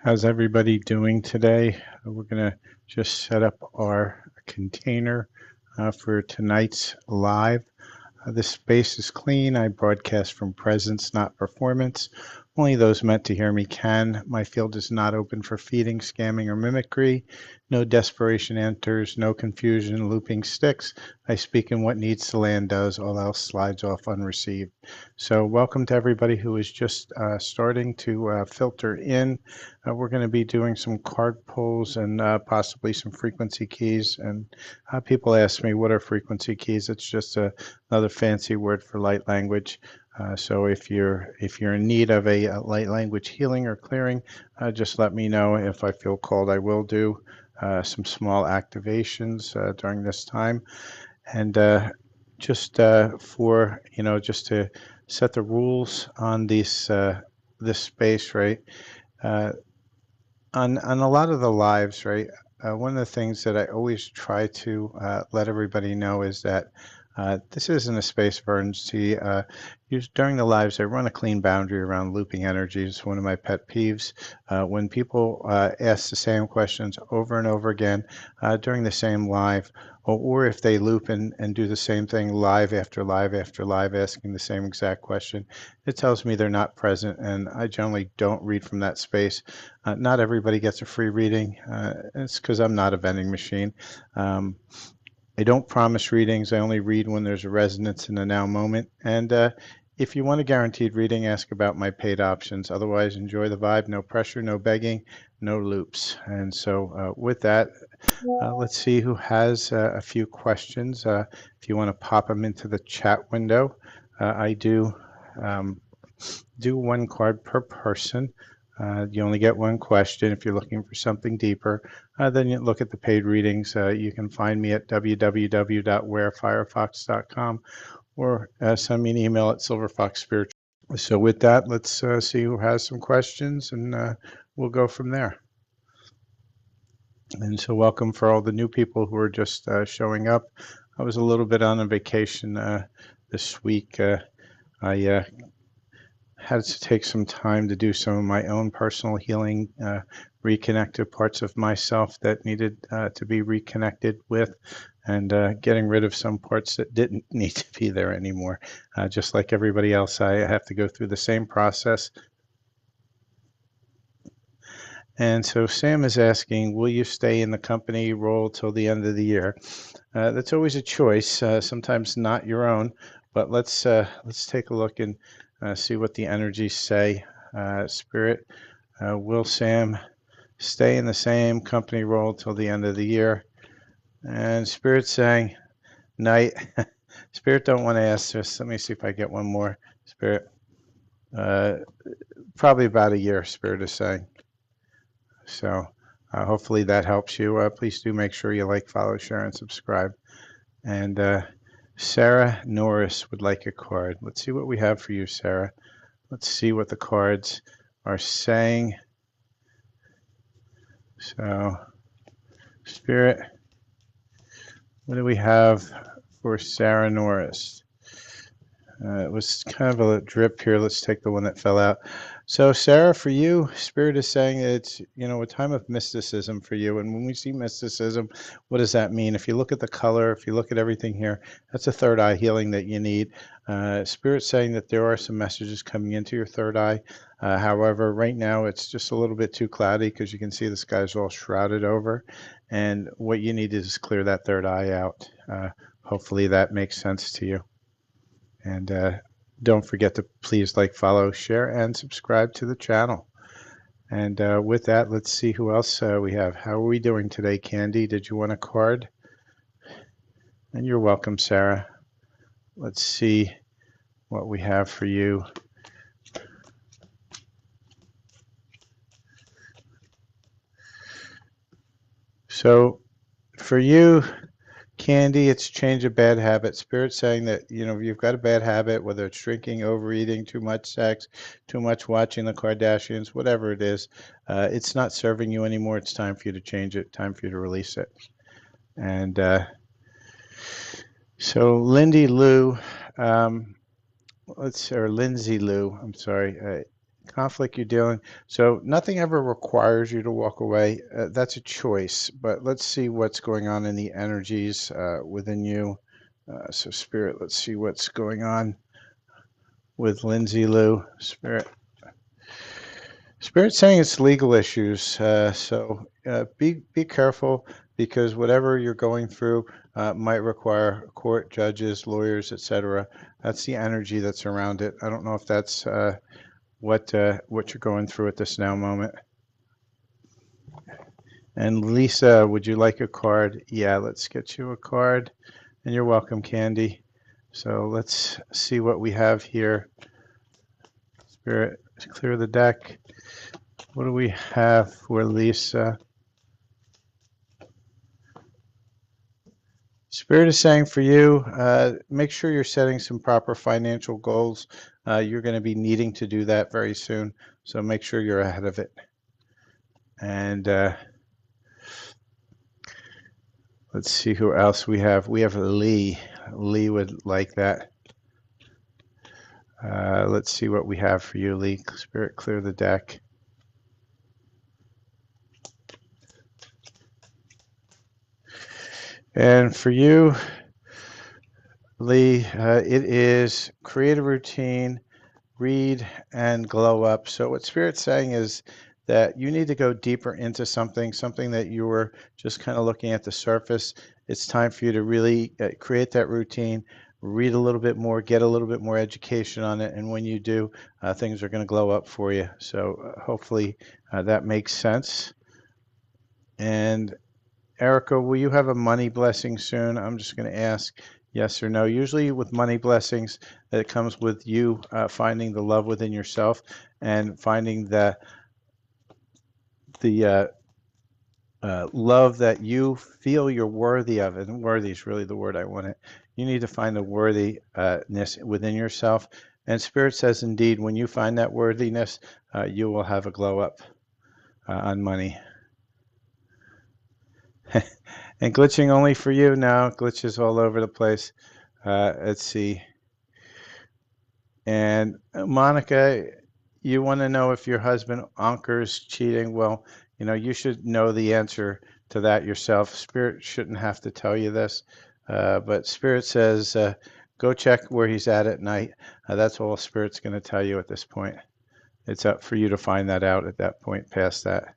How's everybody doing today? We're going to just set up our container for tonight's live. This space is clean. I broadcast from presence, not performance. Only those meant to hear me can. My field is not open for feeding, scamming, or mimicry. No desperation enters, no confusion, looping sticks. I speak in what needs to land does, all else slides off unreceived. So welcome to everybody who is just starting to filter in. We're going to be doing some card pulls and possibly some frequency keys. And people ask me, what are frequency keys? It's just another fancy word for light language. So if you're in need of a light language healing or clearing, just let me know. If I feel called, I will do some small activations during this time. And just for just to set the rules on this space, right? Uh, on a lot of the lives, right? One of the things that I always try to let everybody know is that this isn't a space of urgency. During the lives, I run a clean boundary around looping energy. It's one of my pet peeves. When people ask the same questions over and over again during the same live, or if they loop and do the same thing live after live after live, asking the same exact question, it tells me they're not present, and I generally don't read from that space. Not everybody gets a free reading. It's because I'm not a vending machine. Um, I don't promise readings. I only read when there's a resonance in the now moment. And if you want a guaranteed reading, ask about my paid options. Otherwise, enjoy the vibe. No pressure, no begging, no loops. And so with that, let's see who has a few questions. If you want to pop them into the chat window, I um, do one card per person. You only get one question. If you're looking for something deeper, then you look at the paid readings. You can find me at www.wherefirefox.com or send me an email at silverfoxspiritual. So with that, let's see who has some questions, and we'll go from there. And so welcome for all the new people who are just showing up. I was a little bit on a vacation this week. I had to take some time to do some of my own personal healing, reconnected parts of myself that needed to be reconnected with, and getting rid of some parts that didn't need to be there anymore. Just like everybody else, I have to go through the same process. And so Sam is asking, will you stay in the company role till the end of the year? That's always a choice, sometimes not your own, but let's take a look and see what the energies say. Spirit, will Sam stay in the same company role till the end of the year? And Spirit saying, night. Spirit don't want to ask this. Let me see if I get one more. Spirit, probably about a year, Spirit is saying. So hopefully that helps you. Please do make sure you like, follow, share, and subscribe. And Sarah Norris would like a card. Let's see what we have for you, Sarah. Let's see what the cards are saying. So, Spirit, what do we have for Sarah Norris? It was kind of a drip here. Let's take the one that fell out. So, Sarah, for you, Spirit is saying that it's, a time of mysticism for you. And when we see mysticism, what does that mean? If you look at the color, if you look at everything here, that's a third eye healing that you need. Spirit's saying that there are some messages coming into your third eye. However, right now it's just a little bit too cloudy because you can see the sky's all shrouded over. And what you need is clear that third eye out. Hopefully that makes sense to you. And don't forget to please like, follow, share, and subscribe to the channel. And with that, let's see who else we have. How are we doing today, Candy? Did you want a card? And you're welcome, Sarah. Let's see what we have for you. So for you, Candy, it's change a bad habit. Spirit saying that, you've got a bad habit, whether it's drinking, overeating, too much sex, too much watching the Kardashians, whatever it is, it's not serving you anymore. It's time for you to change it, time for you to release it. And so Lindy Lou, or Lindsay Lou, I'm sorry, conflict you're dealing. So nothing ever requires you to walk away. That's a choice. But let's see what's going on in the energies within you. So Spirit, let's see what's going on with Lindsay Lou. Spirit saying it's legal issues. Be careful because whatever you're going through might require court, judges, lawyers, etc. That's the energy that's around it. I don't know if that's what you're going through at this now moment. And Lisa, would you like a card? Yeah, let's get you a card. And you're welcome, Candy. So let's see what we have here. Spirit, clear the deck. What do we have for Lisa? Spirit is saying for you, make sure you're setting some proper financial goals. You're going to be needing to do that very soon. So make sure you're ahead of it. And let's see who else we have. We have Lee. Lee would like that. Let's see what we have for you, Lee. Spirit, clear the deck. And for you, Lee, it is create a routine, read, and glow up. So what Spirit's saying is that you need to go deeper into something that you were just kind of looking at the surface. It's time for you to really create that routine, read a little bit more, get a little bit more education on it, and when you do, things are going to glow up for you. So hopefully that makes sense. And Erica, will you have a money blessing soon? I'm just going to ask yes or no. Usually with money blessings, it comes with you finding the love within yourself and finding the love that you feel you're worthy of. And worthy is really the word I wanted. You need to find the worthiness within yourself. And Spirit says, indeed, when you find that worthiness, you will have a glow up on money. And glitching only for you now. Glitches all over the place. Let's see. And Monica, you want to know if your husband Anker's cheating. Well, you should know the answer to that yourself. Spirit shouldn't have to tell you this. But Spirit says, go check where he's at night. That's all Spirit's going to tell you at this point. It's up for you to find that out at that point past that.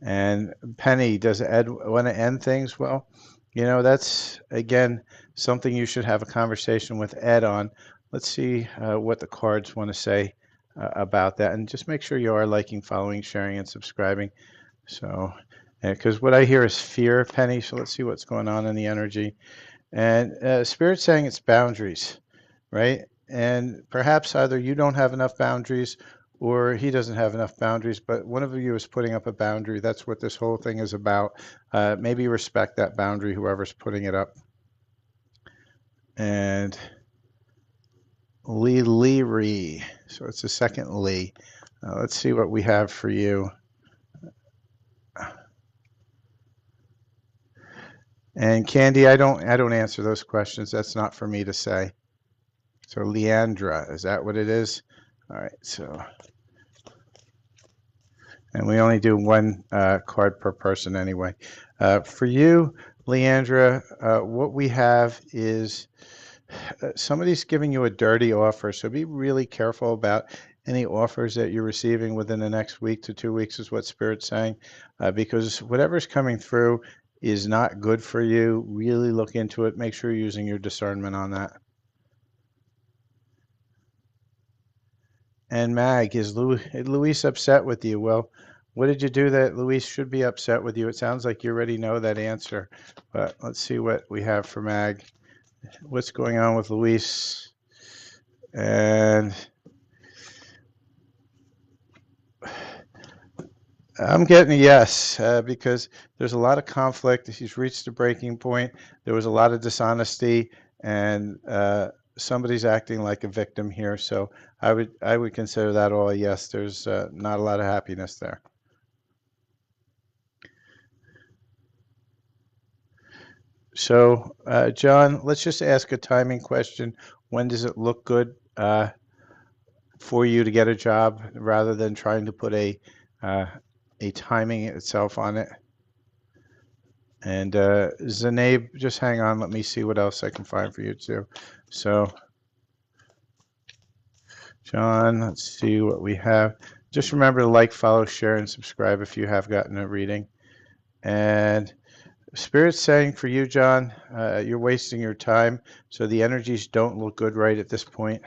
And Penny, does Ed want to end things? Well, that's, again, something you should have a conversation with Ed on. Let's see what the cards want to say about that. And just make sure you are liking, following, sharing, and subscribing. So, because what I hear is fear, Penny. So let's see what's going on in the energy. And Spirit's saying it's boundaries, right? And perhaps either you don't have enough boundaries or he doesn't have enough boundaries, but one of you is putting up a boundary. That's what this whole thing is about. Maybe respect that boundary, whoever's putting it up. And Lee. So it's the second Lee. Let's see what we have for you. And Candy, I don't answer those questions. That's not for me to say. So Leandra, is that what it is? All right, so. And we only do one card per person anyway. For you, Leandra, what we have is somebody's giving you a dirty offer. So be really careful about any offers that you're receiving within the next week to 2 weeks is what Spirit's saying. Because whatever's coming through is not good for you. Really look into it. Make sure you're using your discernment on that. And Mag, is Luis upset with you? Well, what did you do that Luis should be upset with you? It sounds like you already know that answer, but let's see what we have for Mag. What's going on with Luis? And I'm getting a yes because there's a lot of conflict. He's reached a breaking point. There was a lot of dishonesty, and somebody's acting like a victim here. So I would consider that all a yes. There's not a lot of happiness there. So, John, let's just ask a timing question. When does it look good? for you to get a job rather than trying to put a timing itself on it. And Zainab, just hang on. Let me see what else I can find for you too. So, John, let's see what we have. Just remember to like, follow, share, and subscribe if you have gotten a reading. And Spirit's saying for you, John, you're wasting your time. So the energies don't look good right at this point.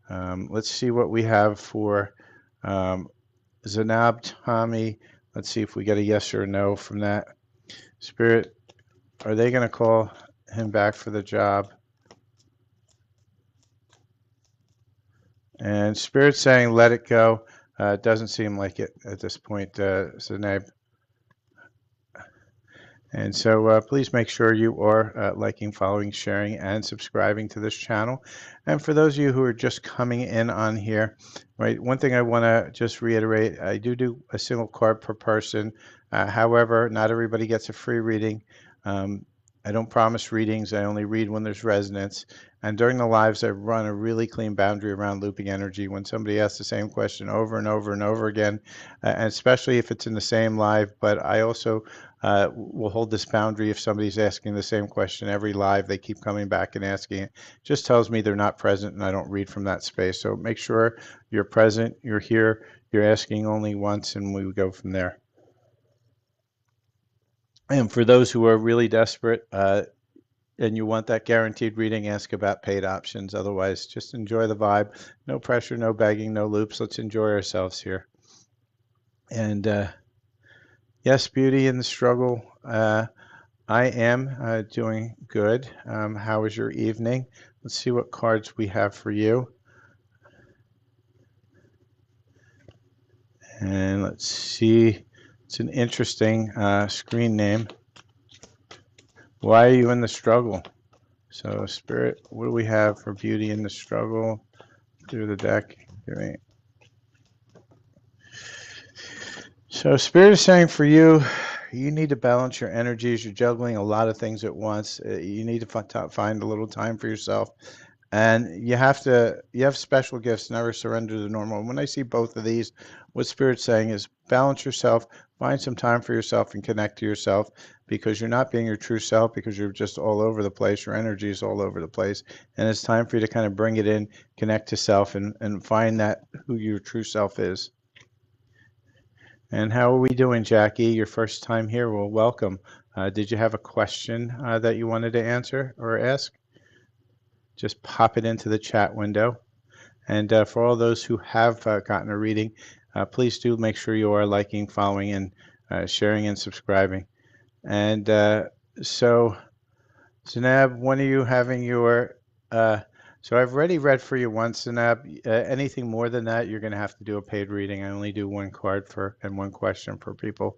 Let's see what we have for Zainab, Tommy. Let's see if we get a yes or a no from that. Spirit, are they going to call him back for the job? And Spirit's saying let it go. It doesn't seem like it at this point, Zainab. And so please make sure you are liking, following, sharing, and subscribing to this channel. And for those of you who are just coming in on here, right, one thing I want to just reiterate, I do a single card per person. However, not everybody gets a free reading. I don't promise readings. I only read when there's resonance. And during the lives, I run a really clean boundary around looping energy. When somebody asks the same question over and over and over again, and especially if it's in the same live, but I also will hold this boundary if somebody's asking the same question every live. They keep coming back and asking it. Just tells me they're not present and I don't read from that space. So make sure you're present, you're here, you're asking only once, and we go from there. And for those who are really desperate and you want that guaranteed reading, ask about paid options. Otherwise, just enjoy the vibe. No pressure, no begging, no loops. Let's enjoy ourselves here. And yes, beauty in the struggle. I am doing good. How was your evening? Let's see what cards we have for you. And let's see. It's an interesting screen name. Why are you in the struggle? So, Spirit, what do we have for beauty in the struggle? Through the deck. So, Spirit is saying for you, you need to balance your energies. You're juggling a lot of things at once. You need to find a little time for yourself. And you have special gifts, never surrender to the normal. When I see both of these, what Spirit's saying is balance yourself, find some time for yourself and connect to yourself, because you're not being your true self, because you're just all over the place. Your energy is all over the place. And it's time for you to kind of bring it in, connect to self, and find that who your true self is. And how are we doing, Jackie? Your first time here. Well, welcome. Did you have a question that you wanted to answer or ask? Just pop it into the chat window. And for all those who have gotten a reading, please do make sure you are liking, following, and sharing and subscribing. And so, Zainab, when are you having your... so I've already read for you once, Zainab. Anything more than that, you're going to have to do a paid reading. I only do one card and one question for people.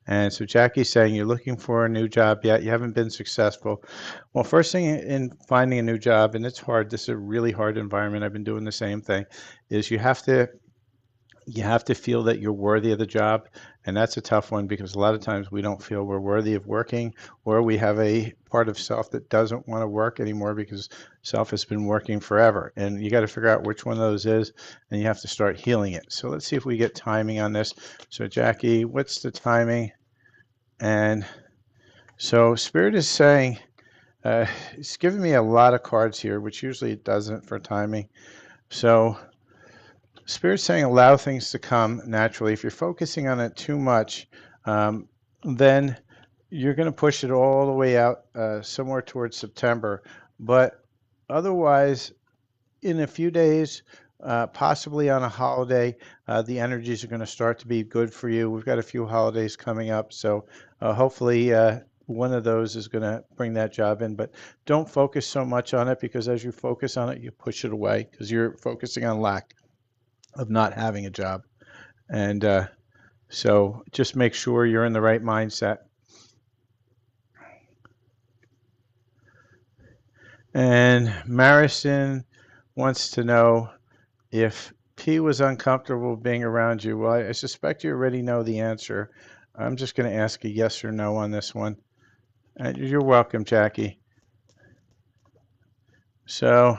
And so Jackie's saying you're looking for a new job yet. You haven't been successful. Well, first thing in finding a new job, and it's hard, this is a really hard environment. I've been doing the same thing, is you have to feel that you're worthy of the job. And that's a tough one, because a lot of times we don't feel we're worthy of working, or we have a part of self that doesn't want to work anymore because self has been working forever. And you got to figure out which one of those is, and you have to start healing it. So let's see if we get timing on this. So Jackie, what's the timing? And so Spirit is saying, it's giving me a lot of cards here, which usually it doesn't for timing. So Spirit's saying allow things to come naturally. If you're focusing on it too much, then you're going to push it all the way out somewhere towards September. But otherwise, in a few days, possibly on a holiday, the energies are going to start to be good for you. We've got a few holidays coming up, so hopefully one of those is going to bring that job in. But don't focus so much on it, because as you focus on it, you push it away, because you're focusing on lack of not having a job. And so just make sure you're in the right mindset. And Marison wants to know if P was uncomfortable being around you. Well, I suspect you already know the answer. I'm just going to ask a yes or no on this one. You're welcome, Jackie. So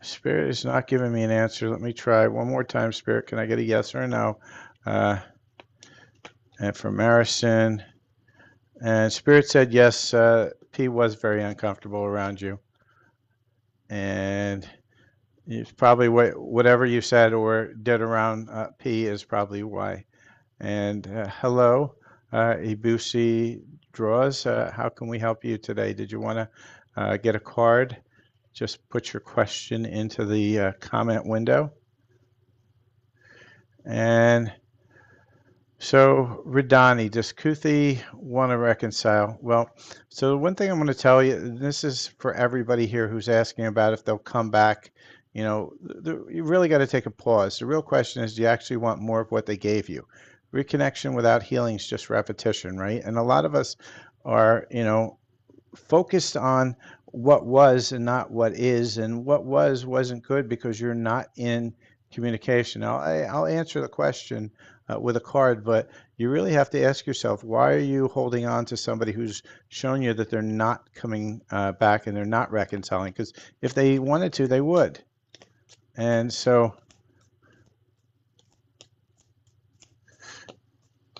Spirit is not giving me an answer. Let me try one more time, Spirit. Can I get a yes or a no? And for Marison. And Spirit said yes, P was very uncomfortable around you. And it's probably whatever you said or did around P is probably why. And hello, Ibushi Draws. How can we help you today? Did you want to get a card? Just put your question into the comment window. And so, Radani, does Kuthi want to reconcile? Well, so one thing I'm going to tell you, and this is for everybody here who's asking about if they'll come back. You know, you really got to take a pause. The real question is, do you actually want more of what they gave you? Reconnection without healing is just repetition, right? And a lot of us are, focused on what was and not what is, and what wasn't good because you're not in communication. Now, I'll answer the question with a card, but you really have to ask yourself, why are you holding on to somebody who's shown you that they're not coming back and they're not reconciling? Because if they wanted to, they would. And so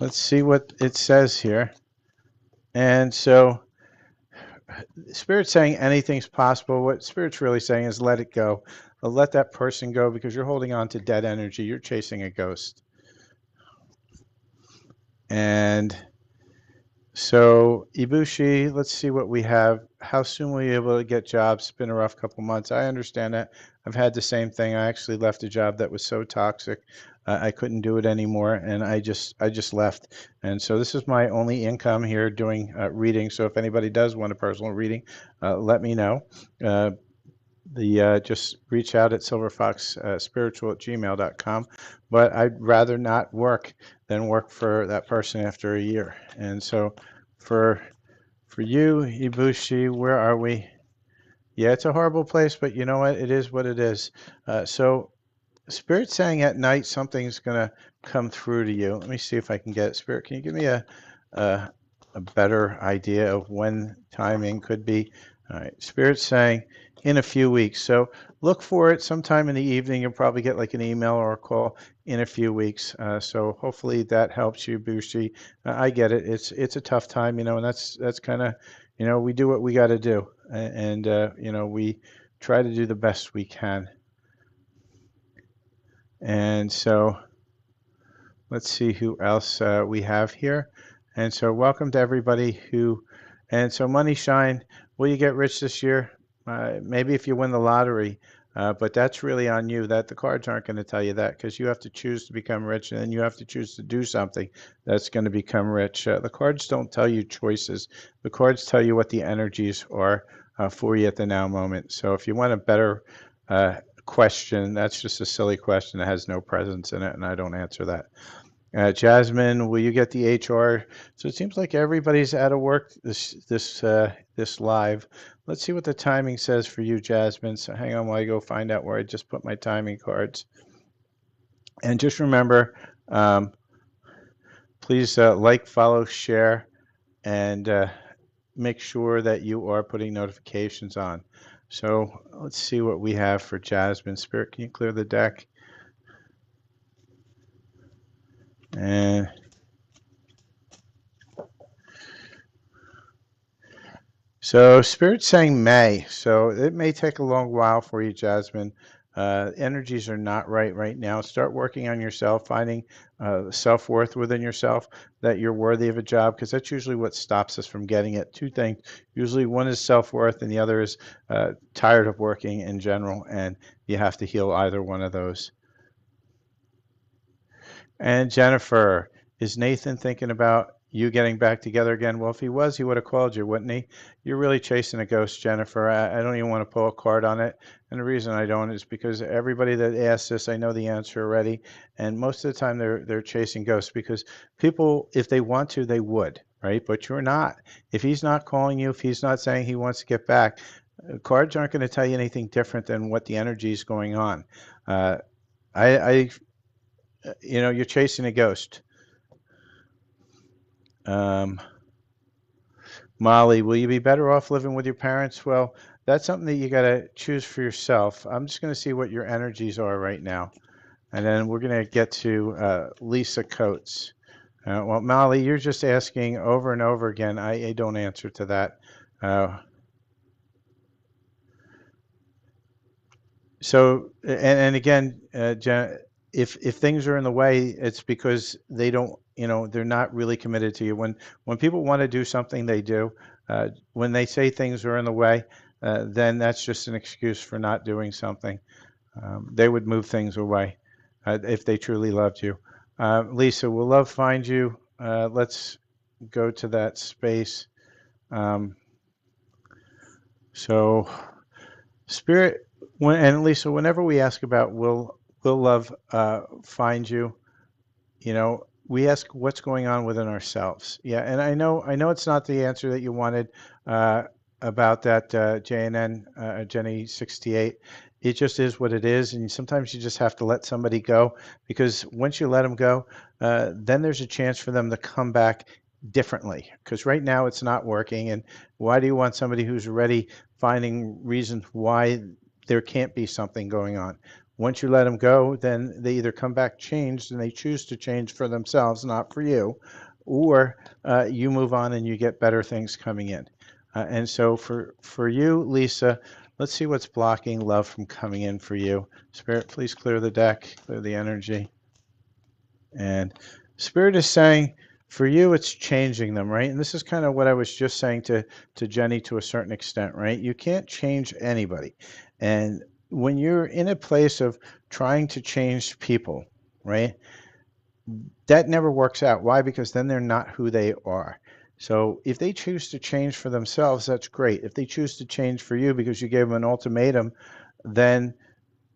let's see what it says here. And so Spirit's saying anything's possible. What Spirit's really saying is let it go. Let that person go because you're holding on to dead energy. You're chasing a ghost. And so, Ibushi, let's see what we have. How soon will you be able to get jobs? It's been a rough couple months. I understand that. I've had the same thing. I actually left a job that was so toxic. I couldn't do it anymore, and I just left. And so this is my only income here doing reading. So if anybody does want a personal reading, let me know. Just reach out at silverfoxspiritual@gmail.com. But I'd rather not work than work for that person after a year. And so for you, Ibushi, where are we? Yeah, it's a horrible place, but you know what? It is what it is. So Spirit's saying at night something's gonna come through to you. Let me see if I can get it. Spirit, can you give me a, a better idea of when timing could be? All right, Spirit's saying in a few weeks. So look for it sometime in the evening. You'll probably get like an email or a call in a few weeks. So hopefully that helps you, Bushi. I get it. It's a tough time, and that's kind of, we do what we got to do, and we try to do the best we can. And so let's see who else we have here. And so welcome to everybody and so Money Shine, will you get rich this year? Maybe if you win the lottery, but that's really on you. That the cards aren't going to tell you that because you have to choose to become rich and then you have to choose to do something that's going to become rich. The cards don't tell you choices. The cards tell you what the energies are for you at the now moment. So if you want a better question, that's just a silly question that has no presence in it, and I don't answer that. Jasmine, will you get the HR? So it seems like everybody's out of work this live. Let's see what the timing says for you, Jasmine. So hang on while I go find out where I just put my timing cards. And just remember, please like, follow, share, and make sure that you are putting notifications on. So let's see what we have for Jasmine. Spirit, can you clear the deck? And so Spirit's saying May. So it may take a long while for you, Jasmine. Energies are not right now. Start working on yourself, finding self-worth within yourself, that you're worthy of a job, because that's usually what stops us from getting it. Two things. Usually one is self-worth and the other is tired of working in general, and you have to heal either one of those. And Jennifer, is Nathan thinking about you getting back together again? Well, if he was, he would have called you, wouldn't he? You're really chasing a ghost, Jennifer. I don't even want to pull a card on it. And the reason I don't is because everybody that asks this, I know the answer already. And most of the time they're chasing ghosts because people, if they want to, they would, right? But you're not. If he's not calling you, if he's not saying he wants to get back, cards aren't going to tell you anything different than what the energy is going on. You're chasing a ghost. Molly, will you be better off living with your parents? Well, that's something that you got to choose for yourself. I'm just going to see what your energies are right now. And then we're going to get to Lisa Coates. Well, Molly, you're just asking over and over again. I don't answer to that. Uh, and again, Jen, if things are in the way, it's because they don't, they're not really committed to you. When people want to do something, they do. When they say things are in the way, then that's just an excuse for not doing something. They would move things away if they truly loved you. Lisa, will love find you? Let's go to that space. Um, so, Spirit, and Lisa, whenever we ask about will love find you, we ask what's going on within ourselves. Yeah, and I know it's not the answer that you wanted uh, about that JNN Jenny 68. It just is what it is, and sometimes you just have to let somebody go because once you let them go, then there's a chance for them to come back differently. Because right now it's not working, and why do you want somebody who's already finding reasons why there can't be something going on? Once you let them go, then they either come back changed and they choose to change for themselves, not for you, or you move on and you get better things coming in. And so for you, Lisa, let's see what's blocking love from coming in for you. Spirit, please clear the deck, clear the energy. And Spirit is saying, for you, it's changing them, right? And this is kind of what I was just saying to Jenny to a certain extent, right? You can't change anybody. And when you're in a place of trying to change people, right, that never works out. Why? Because then they're not who they are. So if they choose to change for themselves, that's great. If they choose to change for you because you gave them an ultimatum, then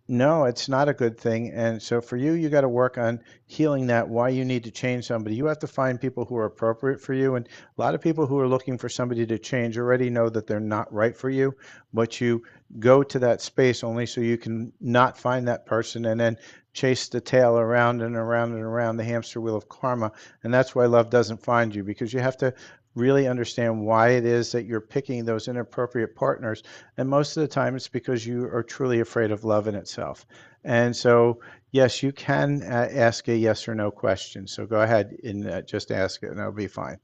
no, it's not a good thing. And so for you, you got to work on healing that, why you need to change somebody. You have to find people who are appropriate for you. And a lot of people who are looking for somebody to change already know that they're not right for you, but you go to that space only so you can not find that person and then chase the tail around and around and around the hamster wheel of karma. And that's why love doesn't find you, because you have to really understand why it is that you're picking those inappropriate partners. And most of the time, it's because you are truly afraid of love in itself. And so, yes, you can ask a yes or no question. So go ahead and just ask it, and it'll be fine.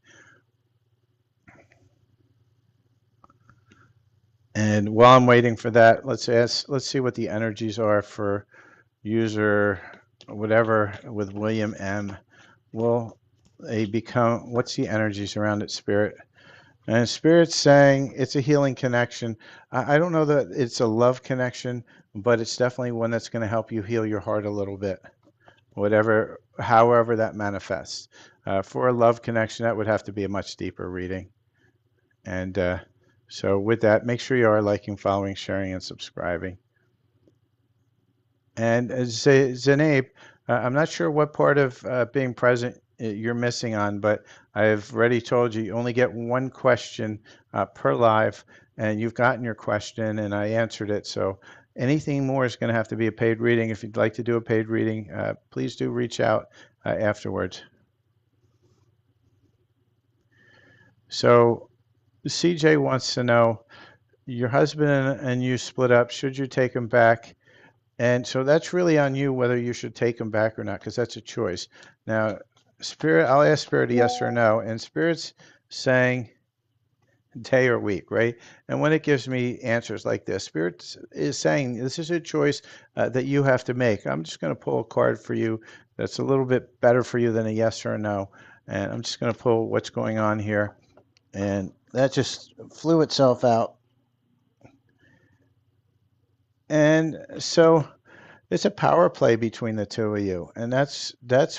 And while I'm waiting for that, let's see what the energies are for user whatever with William M. Will they become, what's the energies around it, Spirit? And Spirit's saying it's a healing connection. I don't know that it's a love connection, but it's definitely one that's going to help you heal your heart a little bit, however that manifests. For a love connection, that would have to be a much deeper reading. And so with that, make sure you are liking, following, sharing, and subscribing. And Zainab, I'm not sure what part of being present you're missing on, but I've already told you you only get one question per live, and you've gotten your question, and I answered it. So anything more is going to have to be a paid reading. If you'd like to do a paid reading, please do reach out afterwards. So CJ wants to know, your husband and you split up. Should you take him back? And so that's really on you whether you should take him back or not, because that's a choice. Now, Spirit, I'll ask Spirit a yes or no, and Spirit's saying day or week, right? And when it gives me answers like this, Spirit is saying this is a choice that you have to make. I'm just going to pull a card for you that's a little bit better for you than a yes or a no. And I'm just going to pull what's going on here. And that just flew itself out. And so it's a power play between the two of you, and that's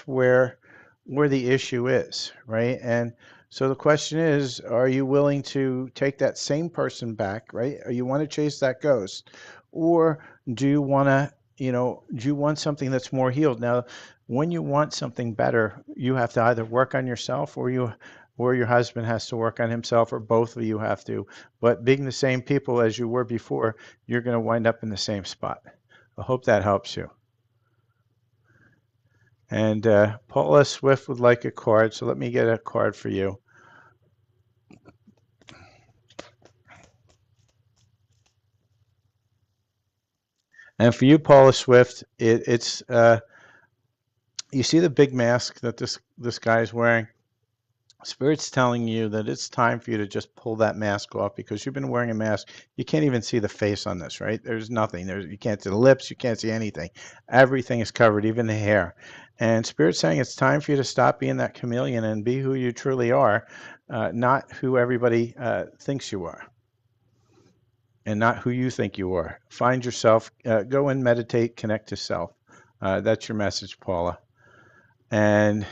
where the issue is, right? And so the question is, are you willing to take that same person back, right? Or you want to chase that ghost, or do you want to, do you want something that's more healed? Now, when you want something better, you have to either work on yourself, or your husband has to work on himself, or both of you have to. But being the same people as you were before, you're going to wind up in the same spot. I hope that helps you. And Paula Swift would like a card, so let me get a card for you. And for you, Paula Swift, it's you see the big mask that this guy is wearing. Spirit's telling you that it's time for you to just pull that mask off because you've been wearing a mask. You can't even see the face on this, right? There's nothing. You can't see the lips. You can't see anything. Everything is covered, even the hair. And Spirit's saying it's time for you to stop being that chameleon and be who you truly are, not who everybody thinks you are, and not who you think you are. Find yourself. Go and meditate. Connect to self. That's your message, Paula. And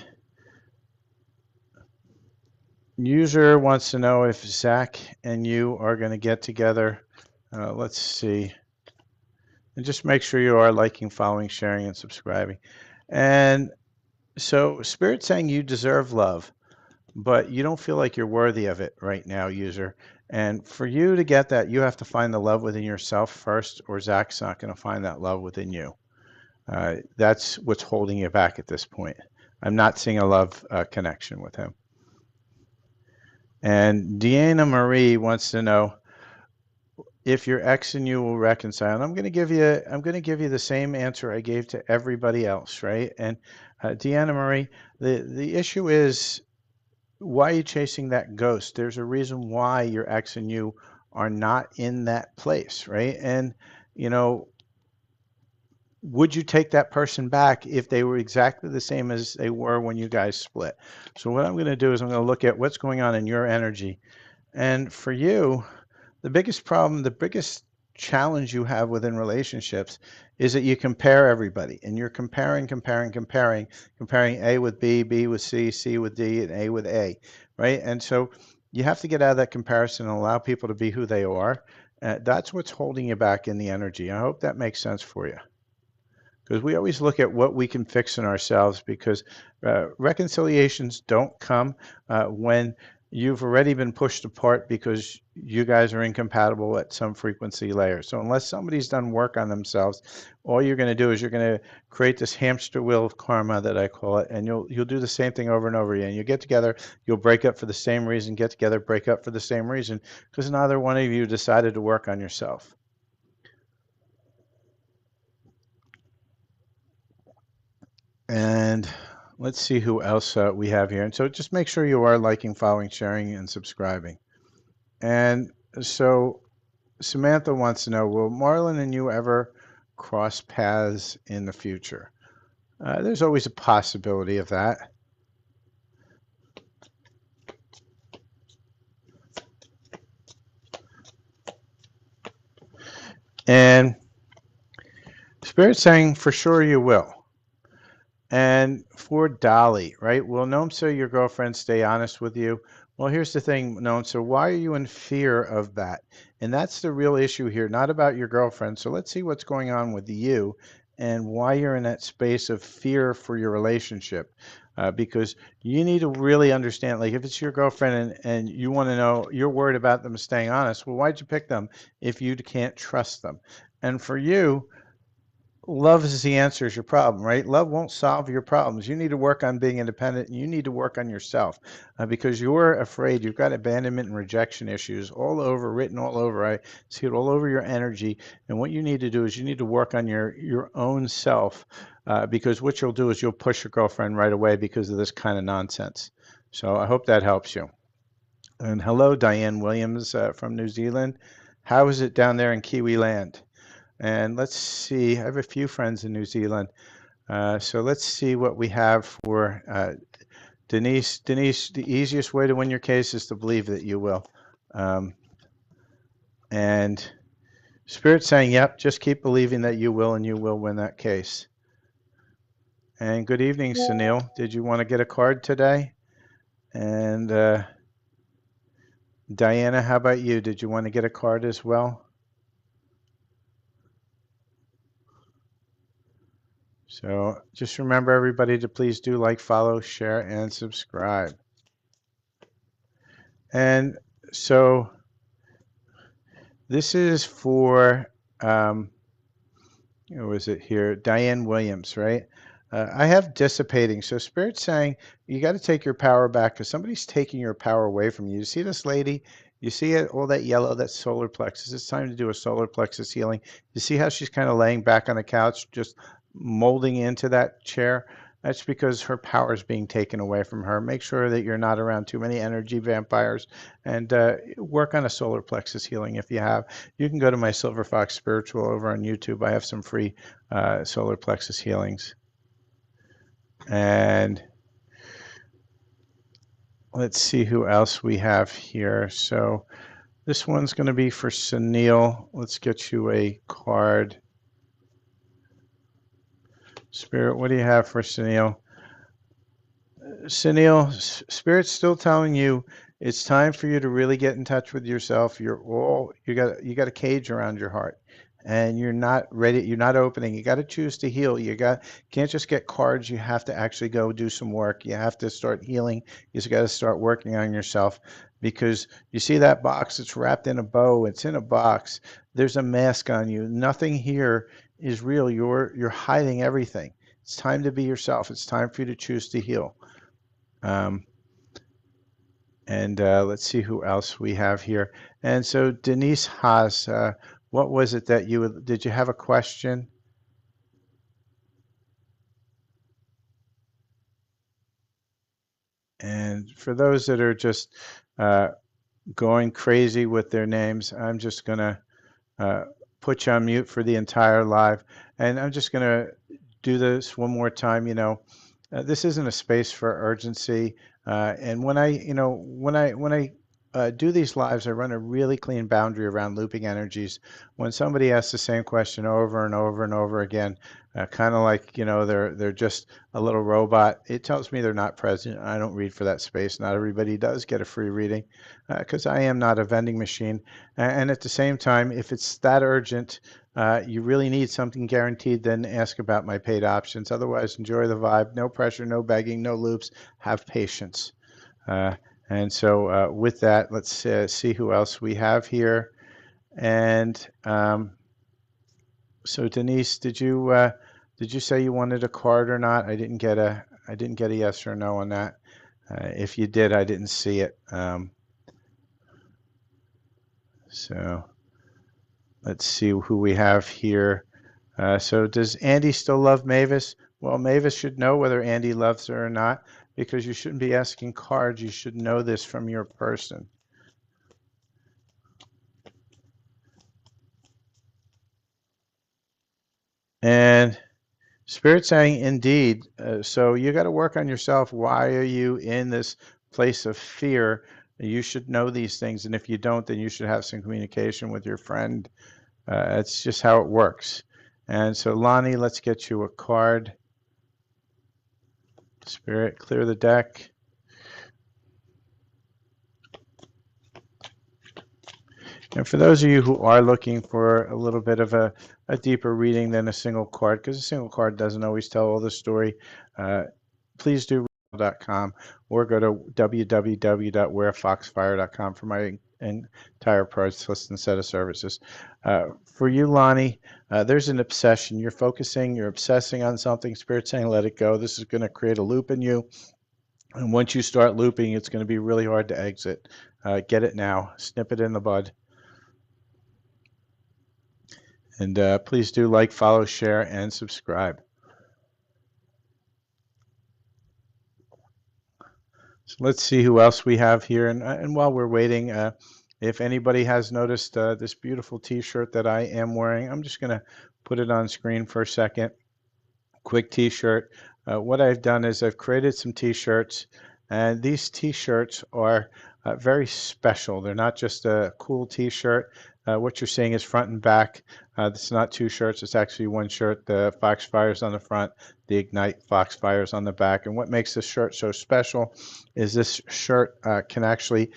user wants to know if Zach and you are going to get together. Let's see. And just make sure you are liking, following, sharing, and subscribing. And so Spirit's saying you deserve love, but you don't feel like you're worthy of it right now, user. And for you to get that, you have to find the love within yourself first, or Zach's not going to find that love within you. That's what's holding you back at this point. I'm not seeing a love connection with him. And Deanna Marie wants to know if your ex and you will reconcile. And I'm going to give you the same answer I gave to everybody else, right? And Deanna Marie, the issue is, why are you chasing that ghost? There's a reason why your ex and you are not in that place, right? And would you take that person back if they were exactly the same as they were when you guys split? So what I'm going to do is I'm going to look at what's going on in your energy. And for you, the biggest problem, the biggest challenge you have within relationships is that you compare everybody, and you're comparing A with B, B with C, C with D, and A with A, right? And so you have to get out of that comparison and allow people to be who they are. That's what's holding you back in the energy. I hope that makes sense for you, because we always look at what we can fix in ourselves, because reconciliations don't come when you've already been pushed apart because you guys are incompatible at some frequency layer. So unless somebody's done work on themselves, all you're going to do is you're going to create this hamster wheel of karma that I call it, and you'll do the same thing over and over again. You get together, you'll break up for the same reason, get together, break up for the same reason, because neither one of you decided to work on yourself. And let's see who else we have here. And so just make sure you are liking, following, sharing, and subscribing. And so Samantha wants to know, will Marlon and you ever cross paths in the future? There's always a possibility of that. And Spirit's saying for sure you will. And for Dolly, right? Will Nomsa, your girlfriend, stay honest with you? Well, here's the thing, Nomsa. Why are you in fear of that? And that's the real issue here, not about your girlfriend. So let's see what's going on with you and why you're in that space of fear for your relationship. Because you need to really understand, like if it's your girlfriend and you want to know, you're worried about them staying honest, well, why'd you pick them if you can't trust them? And for you, love is the answer is your problem, right? Love won't solve your problems. You need to work on being independent, and you need to work on yourself because you're afraid. You've got abandonment and rejection issues all over, written all over. I see it all over your energy. And what you need to do is you need to work on your own self because what you'll do is you'll push your girlfriend right away because of this kind of nonsense. So I hope that helps you. And hello, Diane Williams from New Zealand. How is it down there in Kiwi land? And let's see, I have a few friends in New Zealand. So let's see what we have for Denise. Denise, the easiest way to win your case is to believe that you will. And Spirit's saying, yep, just keep believing that you will and you will win that case. And good evening, Sunil. Did you want to get a card today? And Diana, how about you? Did you want to get a card as well? So just remember, everybody, to please do like, follow, share, and subscribe. And so this is for, who is it here? Diane Williams, right? I have dissipating. So Spirit's saying you got to take your power back because somebody's taking your power away from you. You see this lady You see it, all that yellow, that's solar plexus. It's time to do a solar plexus healing. You see how she's kind of laying back on the couch, just molding into that chair? That's because her power is being taken away from her. Make sure that you're not around too many energy vampires, and work on a solar plexus healing if you have. You can go to my Silver Fox Spiritual over on YouTube. I have some free solar plexus healings. And let's see who else we have here. So this one's going to be for Sunil. Let's get you a card. Spirit, what do you have for Sunil? Sunil, Spirit's still telling you it's time for you to really get in touch with yourself. You got a cage around your heart, and you're not ready. You're not opening. You got to choose to heal. Can't just get cards. You have to actually go do some work. You have to start healing. You just got to start working on yourself, because you see that box. It's wrapped in a bow. It's in a box. There's a mask on you. Nothing here is real. You're hiding everything. It's time to be yourself. It's time for you to choose to heal. Um, and let's see who else we have here. And so Denise Haas, what was it that did you have a question? And for those that are just going crazy with their names, I'm just going to put you on mute for the entire live. And I'm just going to do this one more time. This isn't a space for urgency. And when I do these lives, I run a really clean boundary around looping energies. When somebody asks the same question over and over and over again, kind of like they're just a little robot, it tells me they're not present. I don't read for that space. Not everybody does get a free reading, because I am not a vending machine. And at the same time, if it's that urgent, you really need something guaranteed, then ask about my paid options. Otherwise, enjoy the vibe. No pressure, no begging, no loops. Have patience. And so with that, let's see who else we have here. And so Denise, did you say you wanted a card or not? I didn't get a yes or no on that. If you did, I didn't see it. So let's see who we have here. So does Andy still love Mavis? Well, Mavis should know whether Andy loves her or not, because you shouldn't be asking cards. You should know this from your person. And Spirit saying, indeed. So you got to work on yourself. Why are you in this place of fear? You should know these things. And if you don't, then you should have some communication with your friend. It's just how it works. And so, Lonnie, let's get you a card. Spirit, clear the deck. And for those of you who are looking for a little bit of a deeper reading than a single card, because a single card doesn't always tell all the story, please do .com or go to www.wearfoxfire.com for my entire price list and set of services. For you, Lonnie, there's an obsession. You're obsessing on something. Spirit saying, let it go. This is going to create a loop in you. And once you start looping, it's going to be really hard to exit. Get it now. Snip it in the bud. And please do like, follow, share, and subscribe. So let's see who else we have here. And while we're waiting, if anybody has noticed this beautiful t-shirt that I am wearing, I'm just going to put it on screen for a second. Quick t-shirt. What I've done is I've created some t-shirts, and these t-shirts are very special. They're not just a cool t-shirt. What you're seeing is front and back. It's not two shirts. It's actually one shirt. The Foxfire's on the front. The Ignite Foxfire's on the back. And what makes this shirt so special is this shirt can actually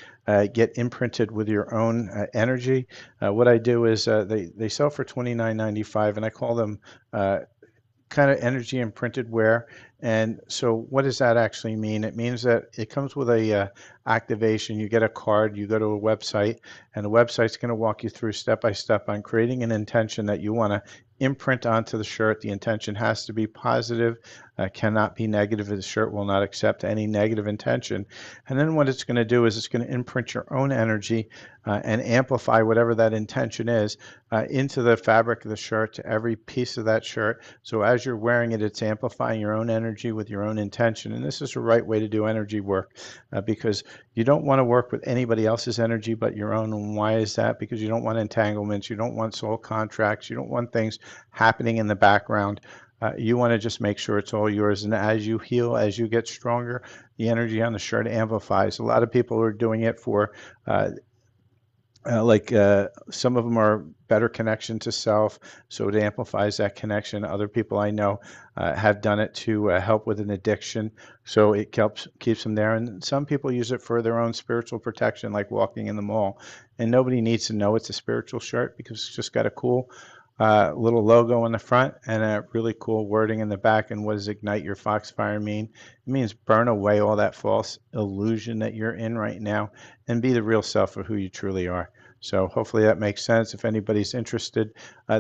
get imprinted with your own energy. What I do is they sell for $29.95, and I call them kind of energy imprinted wear. And so what does that actually mean? It means that it comes with a activation. You get a card, you go to a website, and the website's going to walk you through step by step on creating an intention that you want to imprint onto the shirt. The intention has to be positive, cannot be negative. The shirt will not accept any negative intention. And then what it's going to do is it's going to imprint your own energy and amplify whatever that intention is into the fabric of the shirt, to every piece of that shirt. So as you're wearing it, it's amplifying your own energy with your own intention. And this is the right way to do energy work, because you don't want to work with anybody else's energy but your own. And why is that? Because you don't want entanglements, you don't want soul contracts, you don't want things happening in the background. You want to just make sure it's all yours. And as you heal, as you get stronger, the energy on the shirt amplifies. A lot of people are doing it for uh, some of them are better connection to self, so it amplifies that connection. Other people I know have done it to help with an addiction, so it keeps them there. And some people use it for their own spiritual protection, like walking in the mall. And nobody needs to know it's a spiritual shirt because it's just got a cool little logo on the front and a really cool wording in the back. And what does ignite your foxfire mean? It means burn away all that false illusion that you're in right now and be the real self of who you truly are. So hopefully that makes sense. If anybody's interested,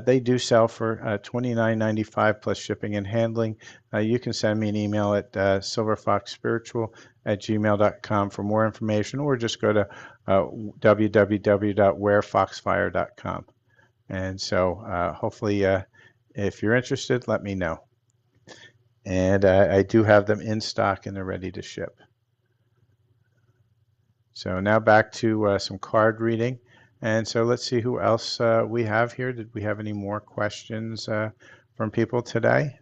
they do sell for $29.95 plus shipping and handling. You can send me an email at silverfoxspiritual@gmail.com for more information, or just go to www.wearfoxfire.com. And so hopefully, if you're interested, let me know. And I do have them in stock and they're ready to ship. So now back to some card reading. And so let's see who else we have here. Did we have any more questions from people today?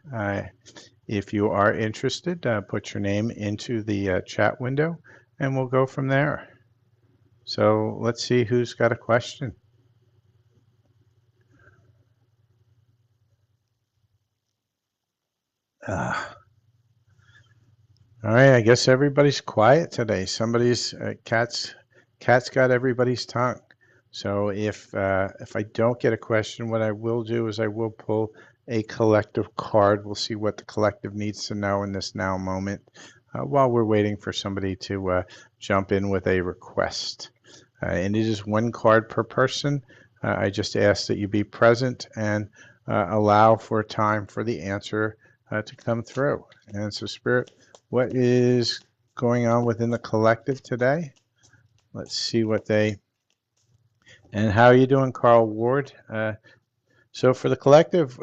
If you are interested, put your name into the chat window and we'll go from there. So let's see who's got a question. All right, I guess everybody's quiet today. Somebody's cat's got everybody's tongue. So if I don't get a question, what I will do is I will pull a collective card. We'll see what the collective needs to know in this now moment while we're waiting for somebody to jump in with a request. And it is one card per person. I just ask that you be present and allow for time for the answer to come through. And so, Spirit, what is going on within the collective today? Let's see what they... And how are you doing, Carl Ward? So for the collective,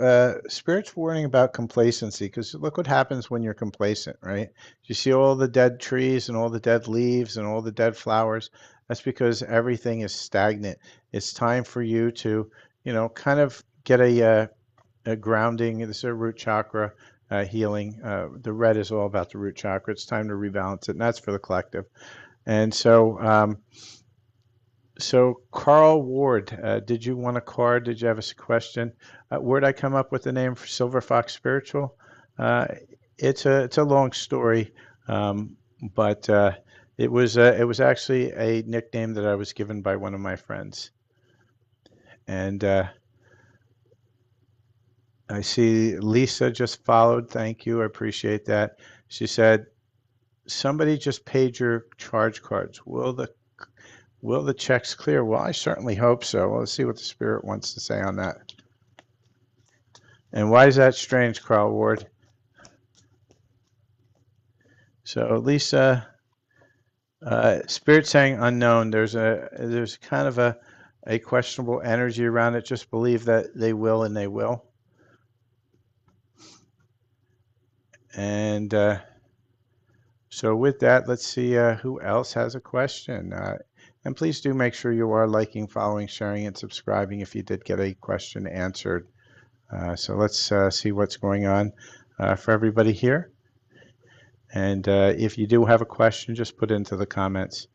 Spirit's warning about complacency, because look what happens when you're complacent, right? You see all the dead trees and all the dead leaves and all the dead flowers. That's because everything is stagnant. It's time for you to, kind of get a grounding. This is a root chakra healing. The red is all about the root chakra. It's time to rebalance it, and that's for the collective. And so, so Carl Ward, did you want a card? Did you have a question? Where'd I come up with the name for Silver Fox Spiritual? It's a long story, but it was actually a nickname that I was given by one of my friends. And I see Lisa just followed. Thank you. I appreciate that. She said, somebody just paid your charge cards. Will the checks clear? Well, I certainly hope so. Well, let's see what the Spirit wants to say on that. And why is that strange, Carl Ward? So Lisa, Spirit saying unknown. There's kind of a questionable energy around it. Just believe that they will and they will. And so with that, let's see who else has a question. And please do make sure you are liking, following, sharing, and subscribing if you did get a question answered. So let's see what's going on for everybody here. And if you do have a question, just put it into the comments.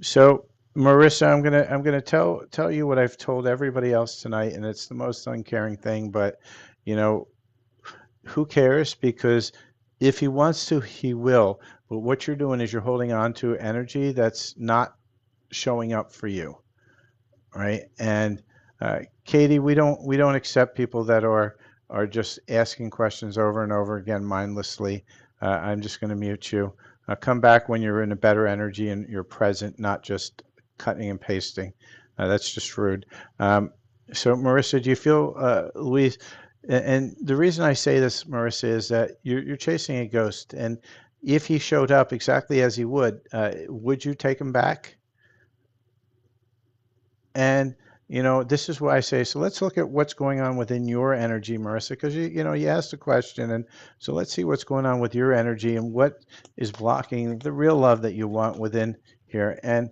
So Marissa, I'm gonna tell you what I've told everybody else tonight, and it's the most uncaring thing, but who cares? Because if he wants to, he will. But what you're doing is you're holding on to energy that's not showing up for you, right? And Katie, we don't accept people that are just asking questions over and over again mindlessly. I'm just going to mute you. Come back when you're in a better energy and you're present, not just cutting and pasting. That's just rude. So Marissa, do you feel, Louise? And the reason I say this, Marissa, is that you're chasing a ghost, and if he showed up exactly as he would you take him back? And this is why I say, so let's look at what's going on within your energy, Marissa, because you asked a question, and so let's see what's going on with your energy and what is blocking the real love that you want within here. And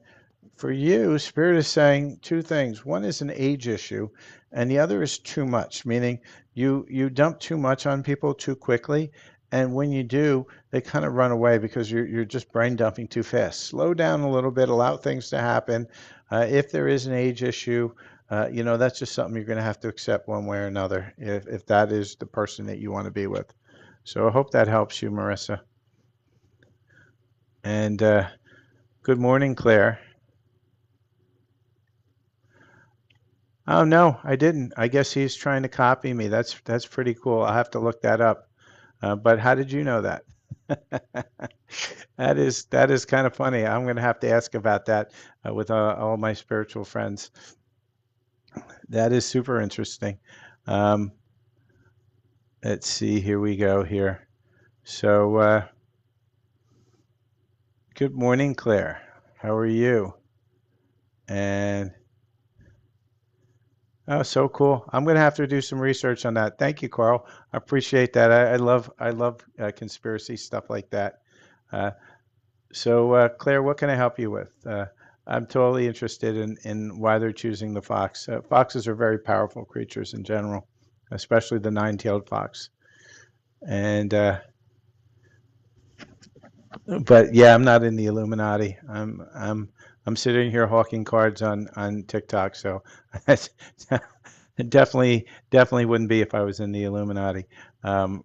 for you, Spirit is saying two things. One is an age issue, and the other is too much, meaning you dump too much on people too quickly, and when you do, they kind of run away because you're just brain dumping too fast. Slow down a little bit, allow things to happen. If there is an age issue, that's just something you're going to have to accept one way or another if that is the person that you want to be with. So I hope that helps you, Marissa. And good morning, Claire. Oh no, I didn't. I guess he's trying to copy me. That's pretty cool. I'll have to look that up. But how did you know that? That is kind of funny. I'm going to have to ask about that with all my spiritual friends. That is super interesting. Um, let's see. Here we go here. So, good morning, Claire. How are you? And oh, so cool. I'm going to have to do some research on that. Thank you, Carl. I appreciate that. I love conspiracy stuff like that. Uh, so, Claire, what can I help you with? I'm totally interested in why they're choosing the fox. Foxes are very powerful creatures in general, especially the nine-tailed fox. And but yeah, I'm not in the Illuminati. I'm sitting here hawking cards on TikTok. So definitely wouldn't be if I was in the Illuminati. Um,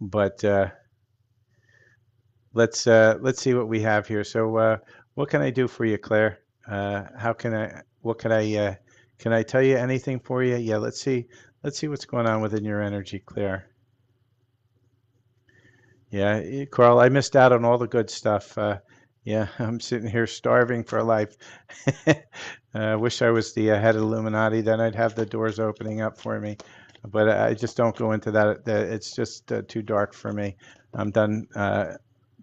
but let's see what we have here. So what can I do for you, Claire? How can I? What can I tell you anything for you? Yeah, let's see what's going on within your energy, Claire. Yeah, Carl, I missed out on all the good stuff. Yeah, I'm sitting here starving for life. Wish I was the head of Illuminati, then I'd have the doors opening up for me. But I just don't go into that. It's just too dark for me. I'm done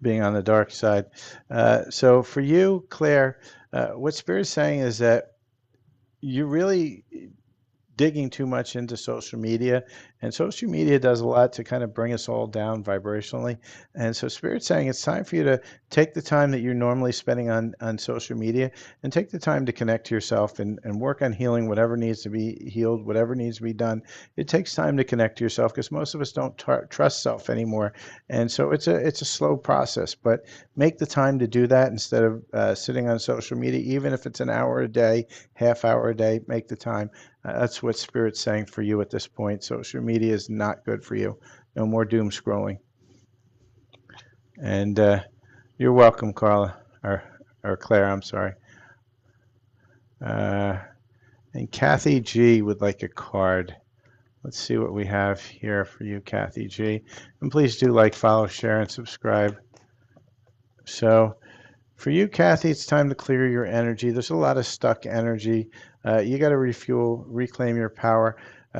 being on the dark side. So for you, Claire, what Spirit's saying is that you really digging too much into social media, and social media does a lot to kind of bring us all down vibrationally. And so Spirit's saying it's time for you to take the time that you're normally spending on social media and take the time to connect to yourself and work on healing whatever needs to be healed, whatever needs to be done. It takes time to connect to yourself because most of us don't trust self anymore, and so it's a slow process. But make the time to do that instead of sitting on social media, even if it's an hour a day, half hour a day. Make the time. That's what Spirit's saying for you at this point. Social media is not good for you. No more doom scrolling. And you're welcome, Carla, or Claire. I'm sorry. Uh, and Kathy G would like a card. Let's see what we have here for you, Kathy G. And please do like, follow, share, and subscribe. So for you, Kathy, it's time to clear your energy. There's a lot of stuck energy. You got to refuel, reclaim your power.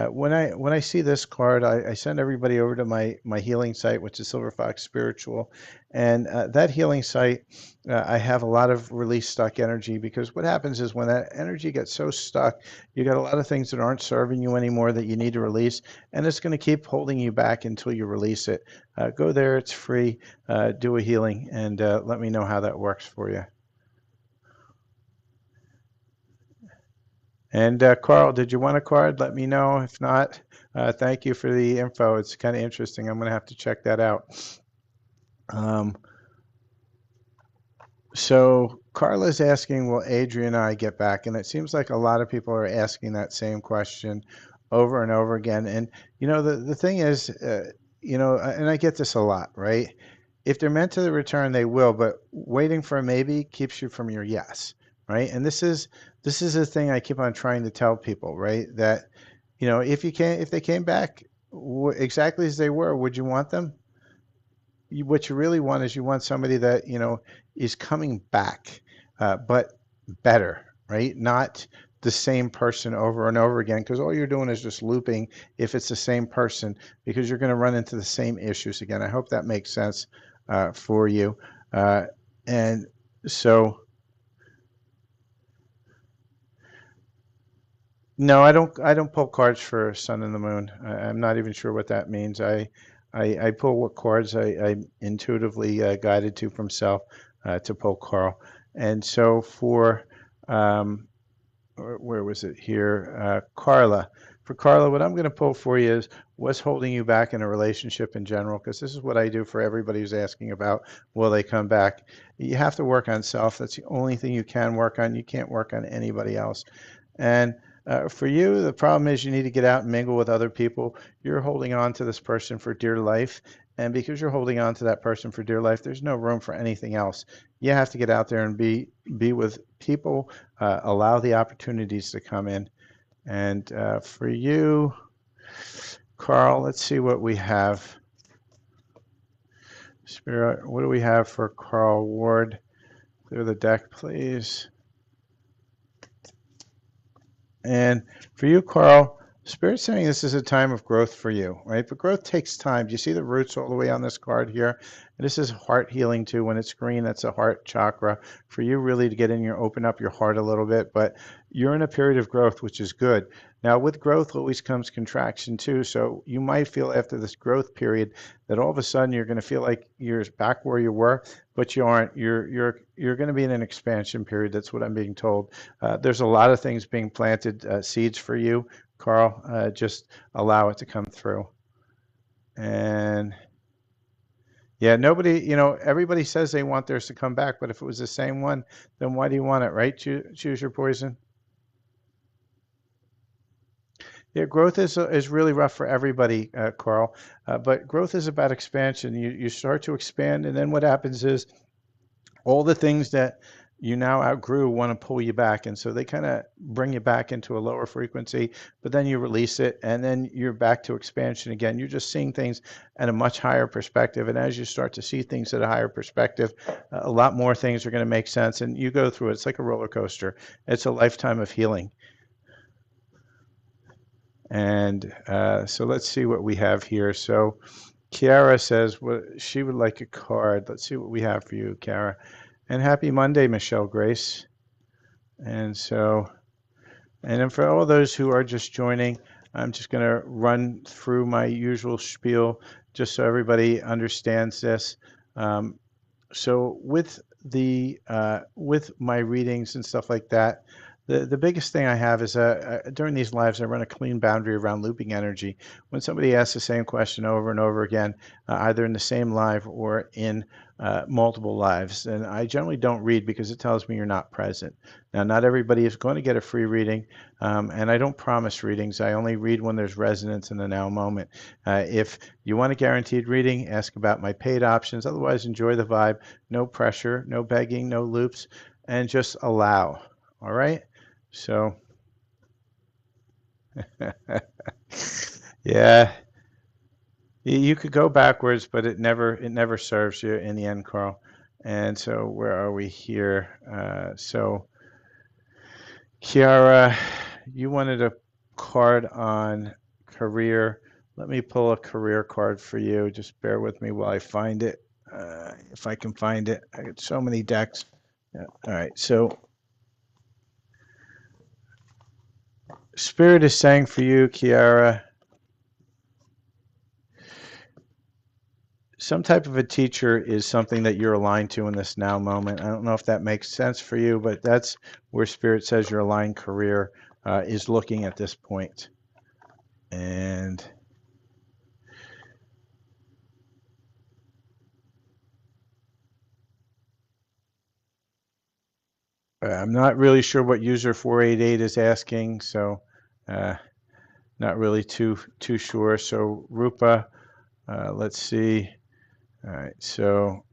When I see this card, I send everybody over to my healing site, which is Silver Fox Spiritual, and that healing site, I have a lot of release stuck energy because what happens is when that energy gets so stuck, you got a lot of things that aren't serving you anymore that you need to release, and it's going to keep holding you back until you release it. Go there; it's free. Do a healing, and let me know how that works for you. And Carl, did you want a card? Let me know. If not, thank you for the info. It's kind of interesting. I'm going to have to check that out. Um, so Carla's asking, will Adrian and I get back? And it seems like a lot of people are asking that same question over and over again. And the thing is, and I get this a lot, right? If they're meant to return, they will, but waiting for a maybe keeps you from your yes, right? And this is the thing I keep on trying to tell people, right? That if they came back exactly as they were, would you want them? What you really want is you want somebody that is coming back, but better, right? Not the same person over and over again, because all you're doing is just looping if it's the same person, because you're going to run into the same issues again. I hope that makes sense for you. And so No, I don't. I don't pull cards for Sun and the Moon. I'm not even sure what that means. I pull what cards I'm intuitively guided to from self to pull, Carl. And so for where was it here? Carla. For Carla, what I'm going to pull for you is what's holding you back in a relationship in general, because this is what I do for everybody who's asking about will they come back. You have to work on self. That's the only thing you can work on. You can't work on anybody else. And for you, the problem is you need to get out and mingle with other people. You're holding on to this person for dear life. And because you're holding on to that person for dear life, there's no room for anything else. You have to get out there and be with people, allow the opportunities to come in. And for you, Carl, let's see what we have. Spirit, what do we have for Carl Ward? Clear the deck, please. And for you, Carl, Spirit's saying this is a time of growth for you, right? But growth takes time. Do you see the roots all the way on this card here? And this is heart healing too. When it's green, that's a heart chakra. For you really to get in your, open up your heart a little bit, but you're in a period of growth, which is good. Now with growth always comes contraction too. So you might feel after this growth period that all of a sudden you're going to feel like you're back where you were, but you aren't. You're going to be in an expansion period. That's what I'm being told. There's a lot of things being planted, seeds for you, Carl. Just allow it to come through. And yeah, nobody, everybody says they want theirs to come back, but if it was the same one, then why do you want it, right? Choose your poison. Yeah, growth is really rough for everybody, Carl. But growth is about expansion. You start to expand, and then what happens is all the things that you now outgrew want to pull you back. And so they kind of bring you back into a lower frequency, but then you release it and then you're back to expansion again. You're just seeing things at a much higher perspective. And as you start to see things at a higher perspective, a lot more things are going to make sense. And you go through it. It's like a roller coaster. It's a lifetime of healing. And so let's see what we have here. So Kiara says she would like a card. Let's see what we have for you, Kiara. And happy Monday, Michelle Grace. And so, and then for all those who are just joining, I'm just going to run through my usual spiel just so everybody understands this. So with my readings and stuff like that, the biggest thing I have is during these lives, I run a clean boundary around looping energy. When somebody asks the same question over and over again, either in the same live or in multiple lives, and I generally don't read because it tells me you're not present. Now, not everybody is going to get a free reading, and I don't promise readings. I only read when there's resonance in the now moment. If you want a guaranteed reading, ask about my paid options. Otherwise, enjoy the vibe. No pressure, no begging, no loops, and just allow. All right? So, yeah, you could go backwards, but it never serves you in the end, Carl. And so, where are we here? So, Kiara, you wanted a card on career. Let me pull a career card for you. Just bear with me while I find it. If I can find it, I got so many decks. Yeah. All right, so Spirit is saying for you, Kiara, some type of a teacher is something that you're aligned to in this now moment. I don't know if that makes sense for you, but that's where Spirit says your aligned career is looking at this point. And I'm not really sure what user 488 is asking, so not really too sure. So Rupa, let's see. All right, so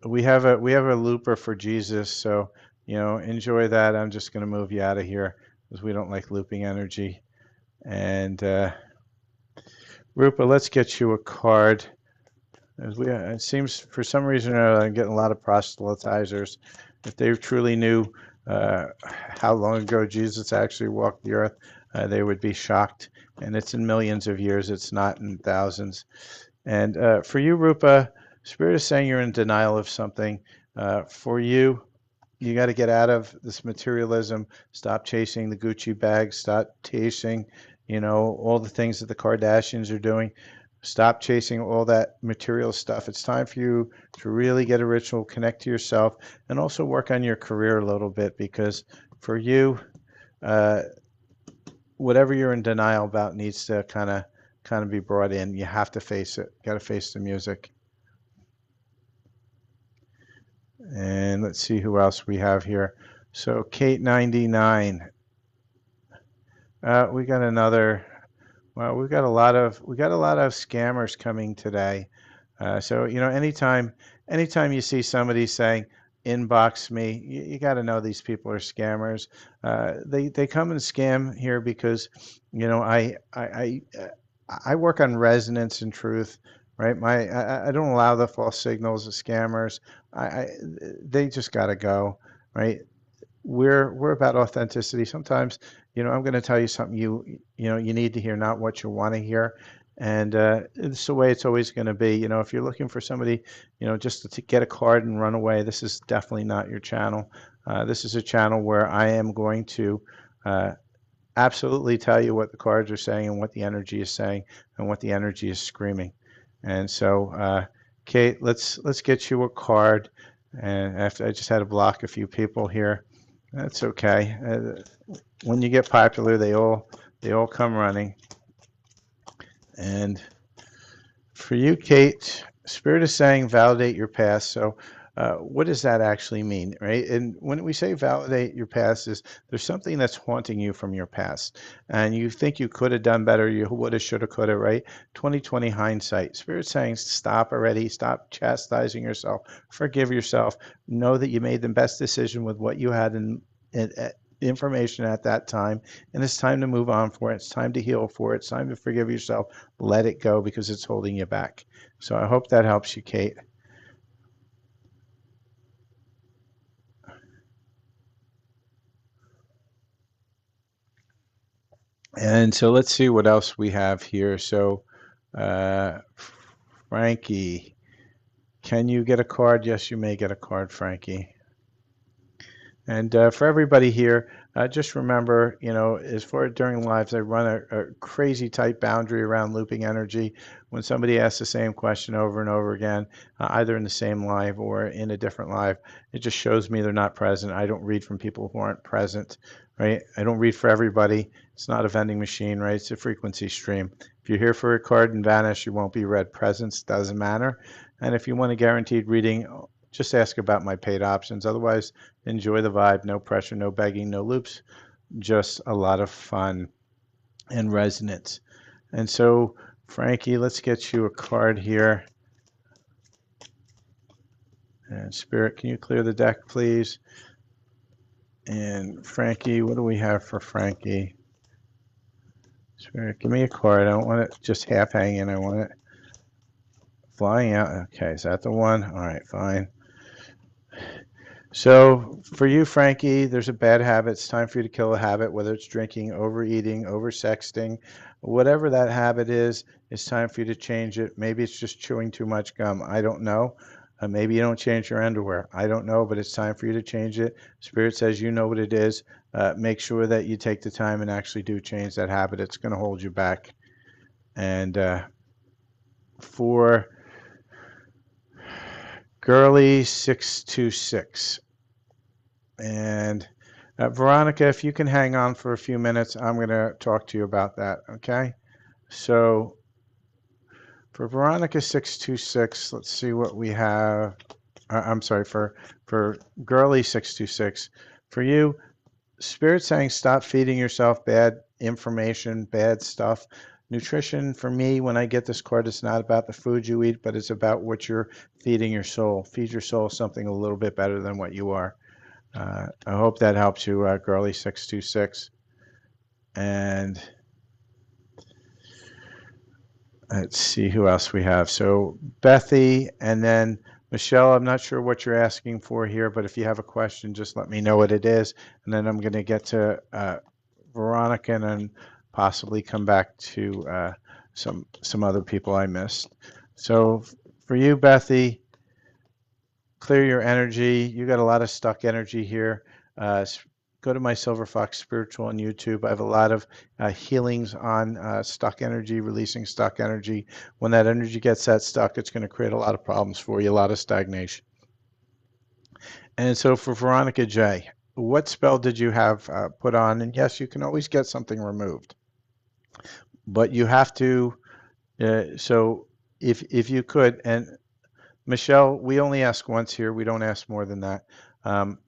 we have a looper for Jesus, so enjoy that. I'm just going to move you out of here because we don't like looping energy. And Rupa, let's get you a card. It seems for some reason I'm getting a lot of proselytizers. If they truly knew how long ago Jesus actually walked the earth, they would be shocked. And it's in millions of years. It's not in thousands. And for you, Rupa, Spirit is saying you're in denial of something. For you, you got to get out of this materialism. Stop chasing the Gucci bags. Stop chasing, all the things that the Kardashians are doing. Stop chasing all that material stuff. It's time for you to really get a ritual, connect to yourself, and also work on your career a little bit, because for you, uh, whatever you're in denial about needs to kind of be brought in. You have to face it. Got to face the music. And let's see who else we have here. So Kate 99. We got another. Well, we got a lot of scammers coming today. So anytime you see somebody saying inbox me, you got to know these people are scammers. They come and scam here because I work on resonance and truth, right? I don't allow the false signals of scammers. I they just got to go, right? We're about authenticity. Sometimes, I'm going to tell you something you need to hear, not what you want to hear. And it's the way it's always going to be. If you're looking for somebody, just to get a card and run away, this is definitely not your channel. This is a channel where I am going to uh, absolutely tell you what the cards are saying and what the energy is saying and what the energy is screaming. And so, Kate, let's get you a card. And after I just had to block a few people here. That's okay. When you get popular, they all come running. And for you, Kate, Spirit is saying validate your past. So, what does that actually mean, right? And when we say validate your past, is there's something that's haunting you from your past, and you think you could have done better, you woulda, shoulda, coulda, right? 2020 hindsight. Spirit saying stop already. Stop chastising yourself. Forgive yourself. Know that you made the best decision with what you had in information at that time, and it's time to move on for it. It's time to heal for it. It's time to forgive yourself. Let it go because it's holding you back. So I hope that helps you, Kate. And so let's see what else we have here. So, uh, Frankie, can you get a card? Yes, you may get a card, Frankie. And for everybody here, just remember, as far during lives, I run a crazy tight boundary around looping energy. When somebody asks the same question over and over again, either in the same live or in a different live, it just shows me they're not present. I don't read from people who aren't present, right? I don't read for everybody. It's not a vending machine, right? It's a frequency stream. If you're here for a card and vanish, you won't be read. Presence doesn't matter. And if you want a guaranteed reading, just ask about my paid options. Otherwise, enjoy the vibe. No pressure, no begging, no loops. Just a lot of fun and resonance. And so, Frankie, let's get you a card here. And Spirit, can you clear the deck, please? And Frankie, what do we have for Frankie? Spirit, give me a card. I don't want it just half hanging. I want it flying out. Okay, is that the one? All right, fine. So for you, Frankie, there's a bad habit. It's time for you to kill a habit, whether it's drinking, overeating, oversexting, whatever that habit is, it's time for you to change it. Maybe it's just chewing too much gum. I don't know. Maybe you don't change your underwear. I don't know, but it's time for you to change it. Spirit says you know what it is. Make sure that you take the time and actually do change that habit. It's going to hold you back. And for Girly 626. And Veronica, if you can hang on for a few minutes, I'm going to talk to you about that. Okay. So for Veronica 626, let's see what we have. I'm sorry, for Girly 626. For you, Spirit saying stop feeding yourself bad information, bad stuff. Nutrition, for me, when I get this card, it's not about the food you eat, but it's about what you're feeding your soul. Feed your soul something a little bit better than what you are. I hope that helps you, Girly 626. And let's see who else we have. So Bethy, and then Michelle. I'm not sure what you're asking for here, but if you have a question, just let me know what it is, and then I'm going to get to Veronica and then possibly come back to some other people I missed. So for you, Bethy, clear your energy. You got a lot of stuck energy here. Go to my Silver Fox Spiritual on YouTube. I have a lot of healings on stuck energy, releasing stuck energy. When that energy gets that stuck, it's going to create a lot of problems for you, a lot of stagnation. And so for Veronica J, what spell did you have put on? And yes, you can always get something removed, but you have to. So if you could, and Michelle, we only ask once here. We don't ask more than that. Um,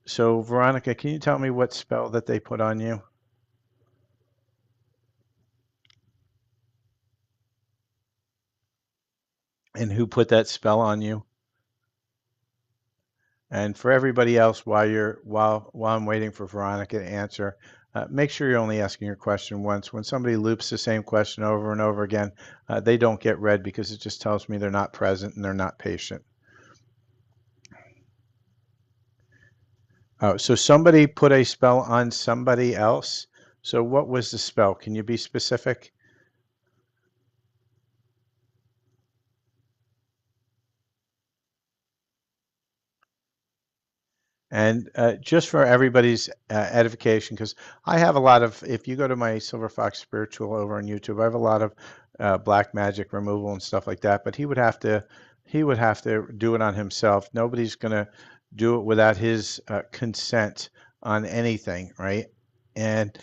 so Veronica, can you tell me what spell that they put on you? And who put that spell on you? And for everybody else, while I'm waiting for Veronica to answer, make sure you're only asking your question once. When somebody loops the same question over and over again, they don't get read because it just tells me they're not present and they're not patient. Oh, so somebody put a spell on somebody else. So what was the spell? Can you be specific? And just for everybody's edification, because I have a lot of, if you go to my Silver Fox Spiritual over on YouTube, I have a lot of black magic removal and stuff like that. But he would have to do it on himself. Nobody's gonna do it without his consent on anything, right? And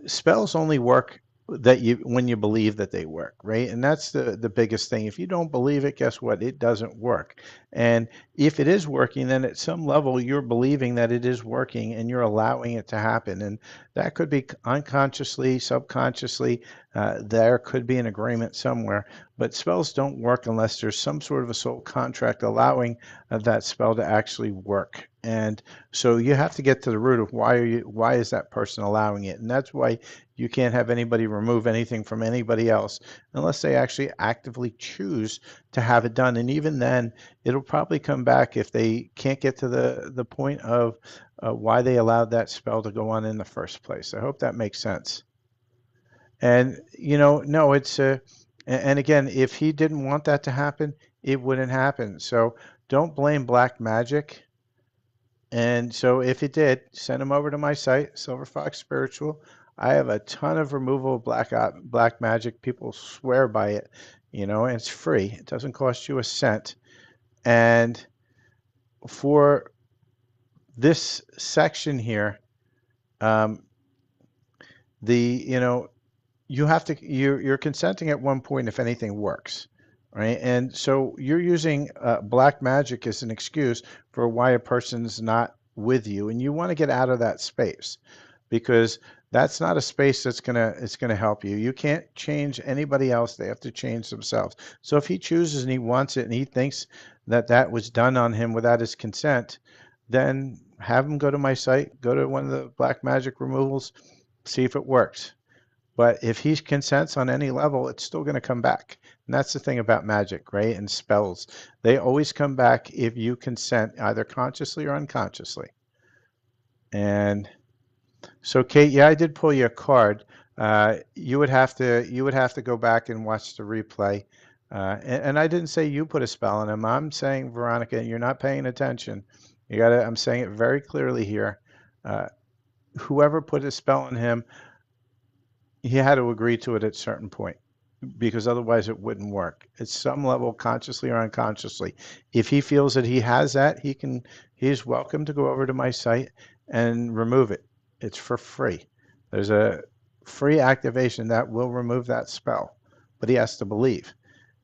spells only work that you when you believe that they work, right? And that's the biggest thing. If you don't believe it, guess what? It doesn't work. And if it is working, then at some level you're believing that it is working and you're allowing it to happen. And that could be unconsciously, subconsciously. There could be an agreement somewhere. But spells don't work unless there's some sort of a soul contract allowing that spell to actually work. And so you have to get to the root of why is that person allowing it? And that's why you can't have anybody remove anything from anybody else unless they actually actively choose to have it done. And even then, it'll probably come back if they can't get to the point of why they allowed that spell to go on in the first place. I hope that makes sense. And no, it's and again, if he didn't want that to happen, it wouldn't happen. So don't blame black magic. And so if it did, send him over to my site, Silver Fox Spiritual. I have a ton of removal of black magic. People swear by it, and it's free. It doesn't cost you a cent. And for this section here, um, the you have to you're consenting at one point if anything works, right? And so you're using black magic as an excuse for why a person's not with you, and you want to get out of that space because that's not a space that's gonna help you. You can't change anybody else. They have to change themselves. So if he chooses and he wants it and he thinks that that was done on him without his consent, then have him go to my site, go to one of the black magic removals, see if it works. But if he consents on any level, it's still going to come back. And that's the thing about magic, right? And spells. They always come back if you consent, either consciously or unconsciously. And so, Kate, yeah, I did pull you a card. You would have to go back and watch the replay. And I didn't say you put a spell on him. I'm saying, Veronica, you're not paying attention. I'm saying it very clearly here. Uh, Whoever put a spell on him, he had to agree to it at a certain point because otherwise it wouldn't work. At some level, consciously or unconsciously. If he feels that he has that, he's welcome to go over to my site and remove it. It's for free. There's a free activation that will remove that spell, but he has to believe.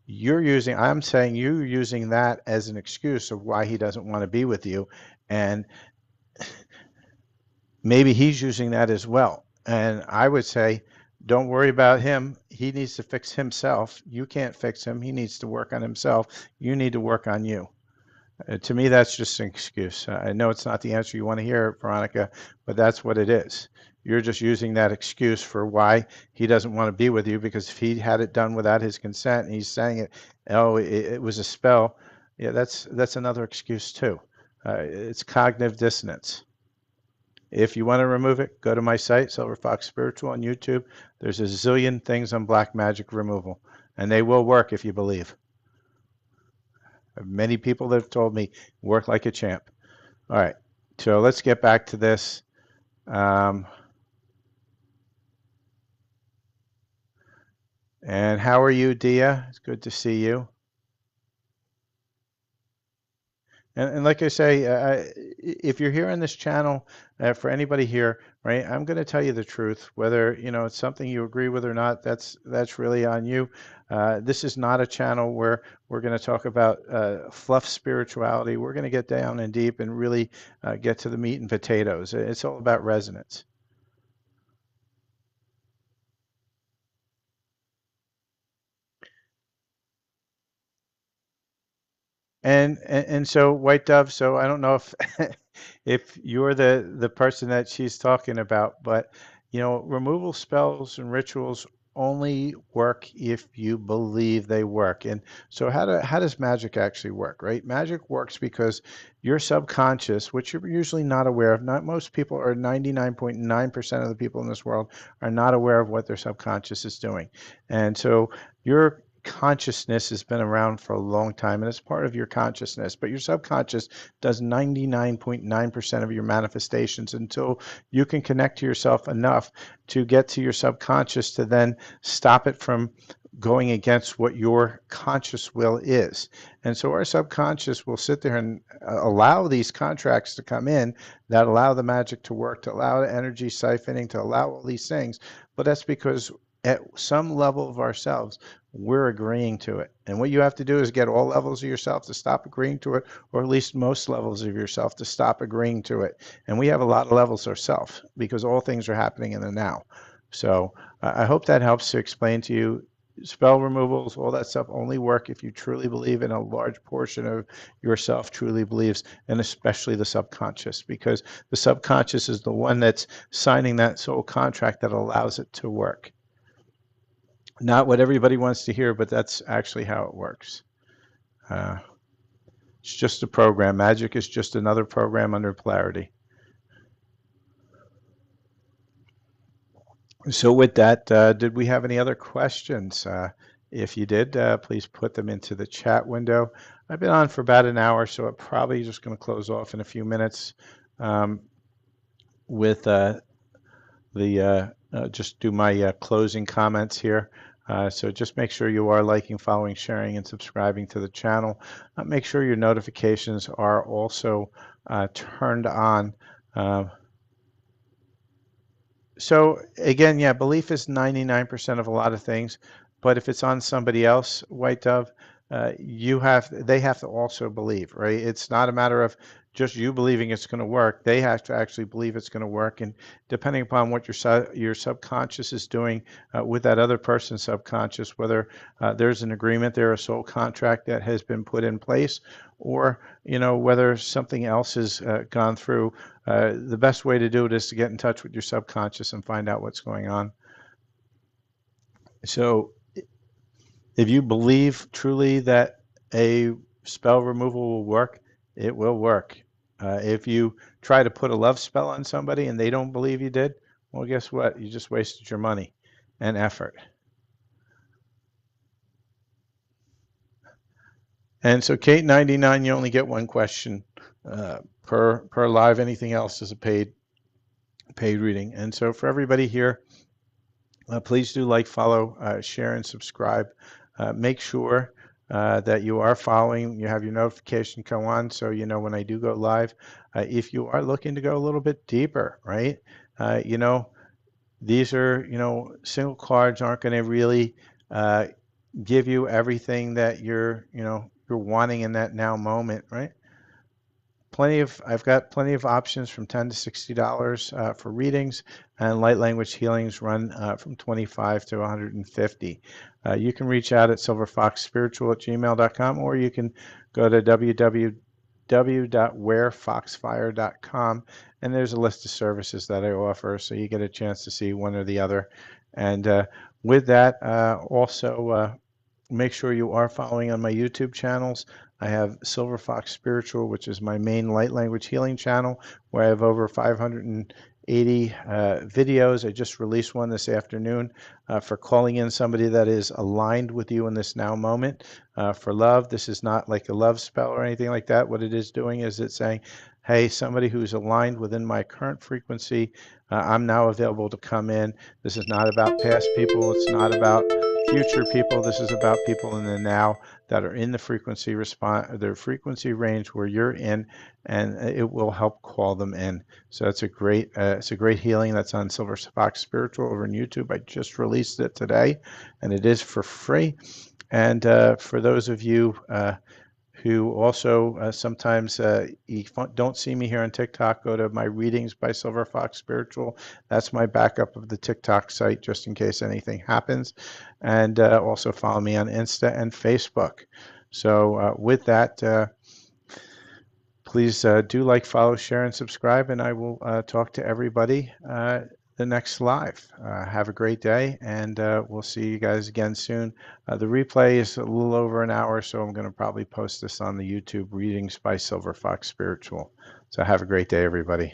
I'm saying you're using that as an excuse of why he doesn't want to be with you. And maybe he's using that as well. And I would say, don't worry about him. He needs to fix himself. You can't fix him. He needs to work on himself. You need to work on you. To me, that's just an excuse. I know it's not the answer you want to hear, Veronica, but that's what it is. You're just using that excuse for why he doesn't want to be with you because if he had it done without his consent and he's saying it was a spell, yeah, that's another excuse too. It's cognitive dissonance. If you want to remove it, go to my site, Silver Fox Spiritual on YouTube. There's a zillion things on black magic removal, and they will work if you believe. Many people that have told me work like a champ. All right, so let's get back to this. Um, and how are you, Dia? It's good to see you. And like I say, if you're here on this channel, for anybody here, right, I'm going to tell you the truth. Whether it's something you agree with or not, that's really on you. This is not a channel where we're going to talk about fluff spirituality. We're going to get down and deep and really get to the meat and potatoes. It's all about resonance. And so White Dove, so I don't know if if you're the person that she's talking about, but removal spells and rituals only work if you believe they work. And so how does magic actually work, right? Magic works because your subconscious, which you're usually not aware of, not most people, or 99.9% of the people in this world are not aware of what their subconscious is doing. And so your consciousness has been around for a long time and it's part of your consciousness, but your subconscious does 99.9% of your manifestations until you can connect to yourself enough to get to your subconscious to then stop it from going against what your conscious will is. And so our subconscious will sit there and allow these contracts to come in that allow the magic to work, to allow the energy siphoning, to allow all these things. But that's because at some level of ourselves, we're agreeing to it. And what you have to do is get all levels of yourself to stop agreeing to it, or at least most levels of yourself to stop agreeing to it. And we have a lot of levels ourselves because all things are happening in the now. So I hope that helps to explain to you. Spell removals, all that stuff only work if you truly believe in a large portion of yourself truly believes, and especially the subconscious, because the subconscious is the one that's signing that soul contract that allows it to work. Not what everybody wants to hear, but that's actually how it works. Uh, it's just a program. Magic is just another program under polarity. So with that, did we have any other questions? If you did, please put them into the chat window. I've been on for about an hour, so I'm probably just going to close off in a few minutes with just do my closing comments here. So just make sure you are liking, following, sharing, and subscribing to the channel. Make sure your notifications are also turned on. Uh, so again, yeah, belief is 99% of a lot of things, but if it's on somebody else, White Dove, they have to also believe, right? It's not a matter of just you believing it's going to work. They have to actually believe it's going to work, and depending upon what your subconscious is doing with that other person's subconscious, whether there's an agreement there, a soul contract that has been put in place, or whether something else has gone through. The best way to do it is to get in touch with your subconscious and find out what's going on. So if you believe truly that a spell removal will work, it will work. If you try to put a love spell on somebody and they don't believe you did, well, guess what? You just wasted your money and effort. And so, Kate 99, you only get one question per live. Anything else is a paid reading. And so, for everybody here, please do like, follow, share, and subscribe. Make sure that you are following, you have your notification come on so you know when I do go live. If you are looking to go a little bit deeper, right? These are, single cards aren't going to really give you everything that you're wanting in that now moment, right? I've got plenty of options from $10 to $60 for readings, and light language healings run from 25 to 150. You can reach out at silverfoxspiritual@gmail.com, or you can go to www.wherefoxfire.com, and there's a list of services that I offer, so you get a chance to see one or the other. And with that, also make sure you are following on my YouTube channels. I have Silver Fox Spiritual, which is my main light language healing channel, where I have over 580 80 videos. I just released one this afternoon for calling in somebody that is aligned with you in this now moment for love. This is not like a love spell or anything like that. What it is doing is it's saying, hey, somebody who's aligned within my current frequency, I'm now available to come in. This is not about past people. It's not about future people. This is about people in the now that are in the frequency the frequency range where you're in, and it will help call them in. So it's a great healing that's on Silver Fox Spiritual over on YouTube. I just released it today, and it is for free. And for those of you who also sometimes you don't see me here on TikTok, go to my readings by Silver Fox Spiritual. That's my backup of the TikTok site just in case anything happens. And also follow me on Insta and Facebook. So with that, please do like, follow, share, and subscribe, and I will talk to everybody the next live. Have a great day, and we'll see you guys again soon. The replay is a little over an hour, so I'm going to probably post this on the YouTube Readings by Silver Fox Spiritual. So have a great day, everybody.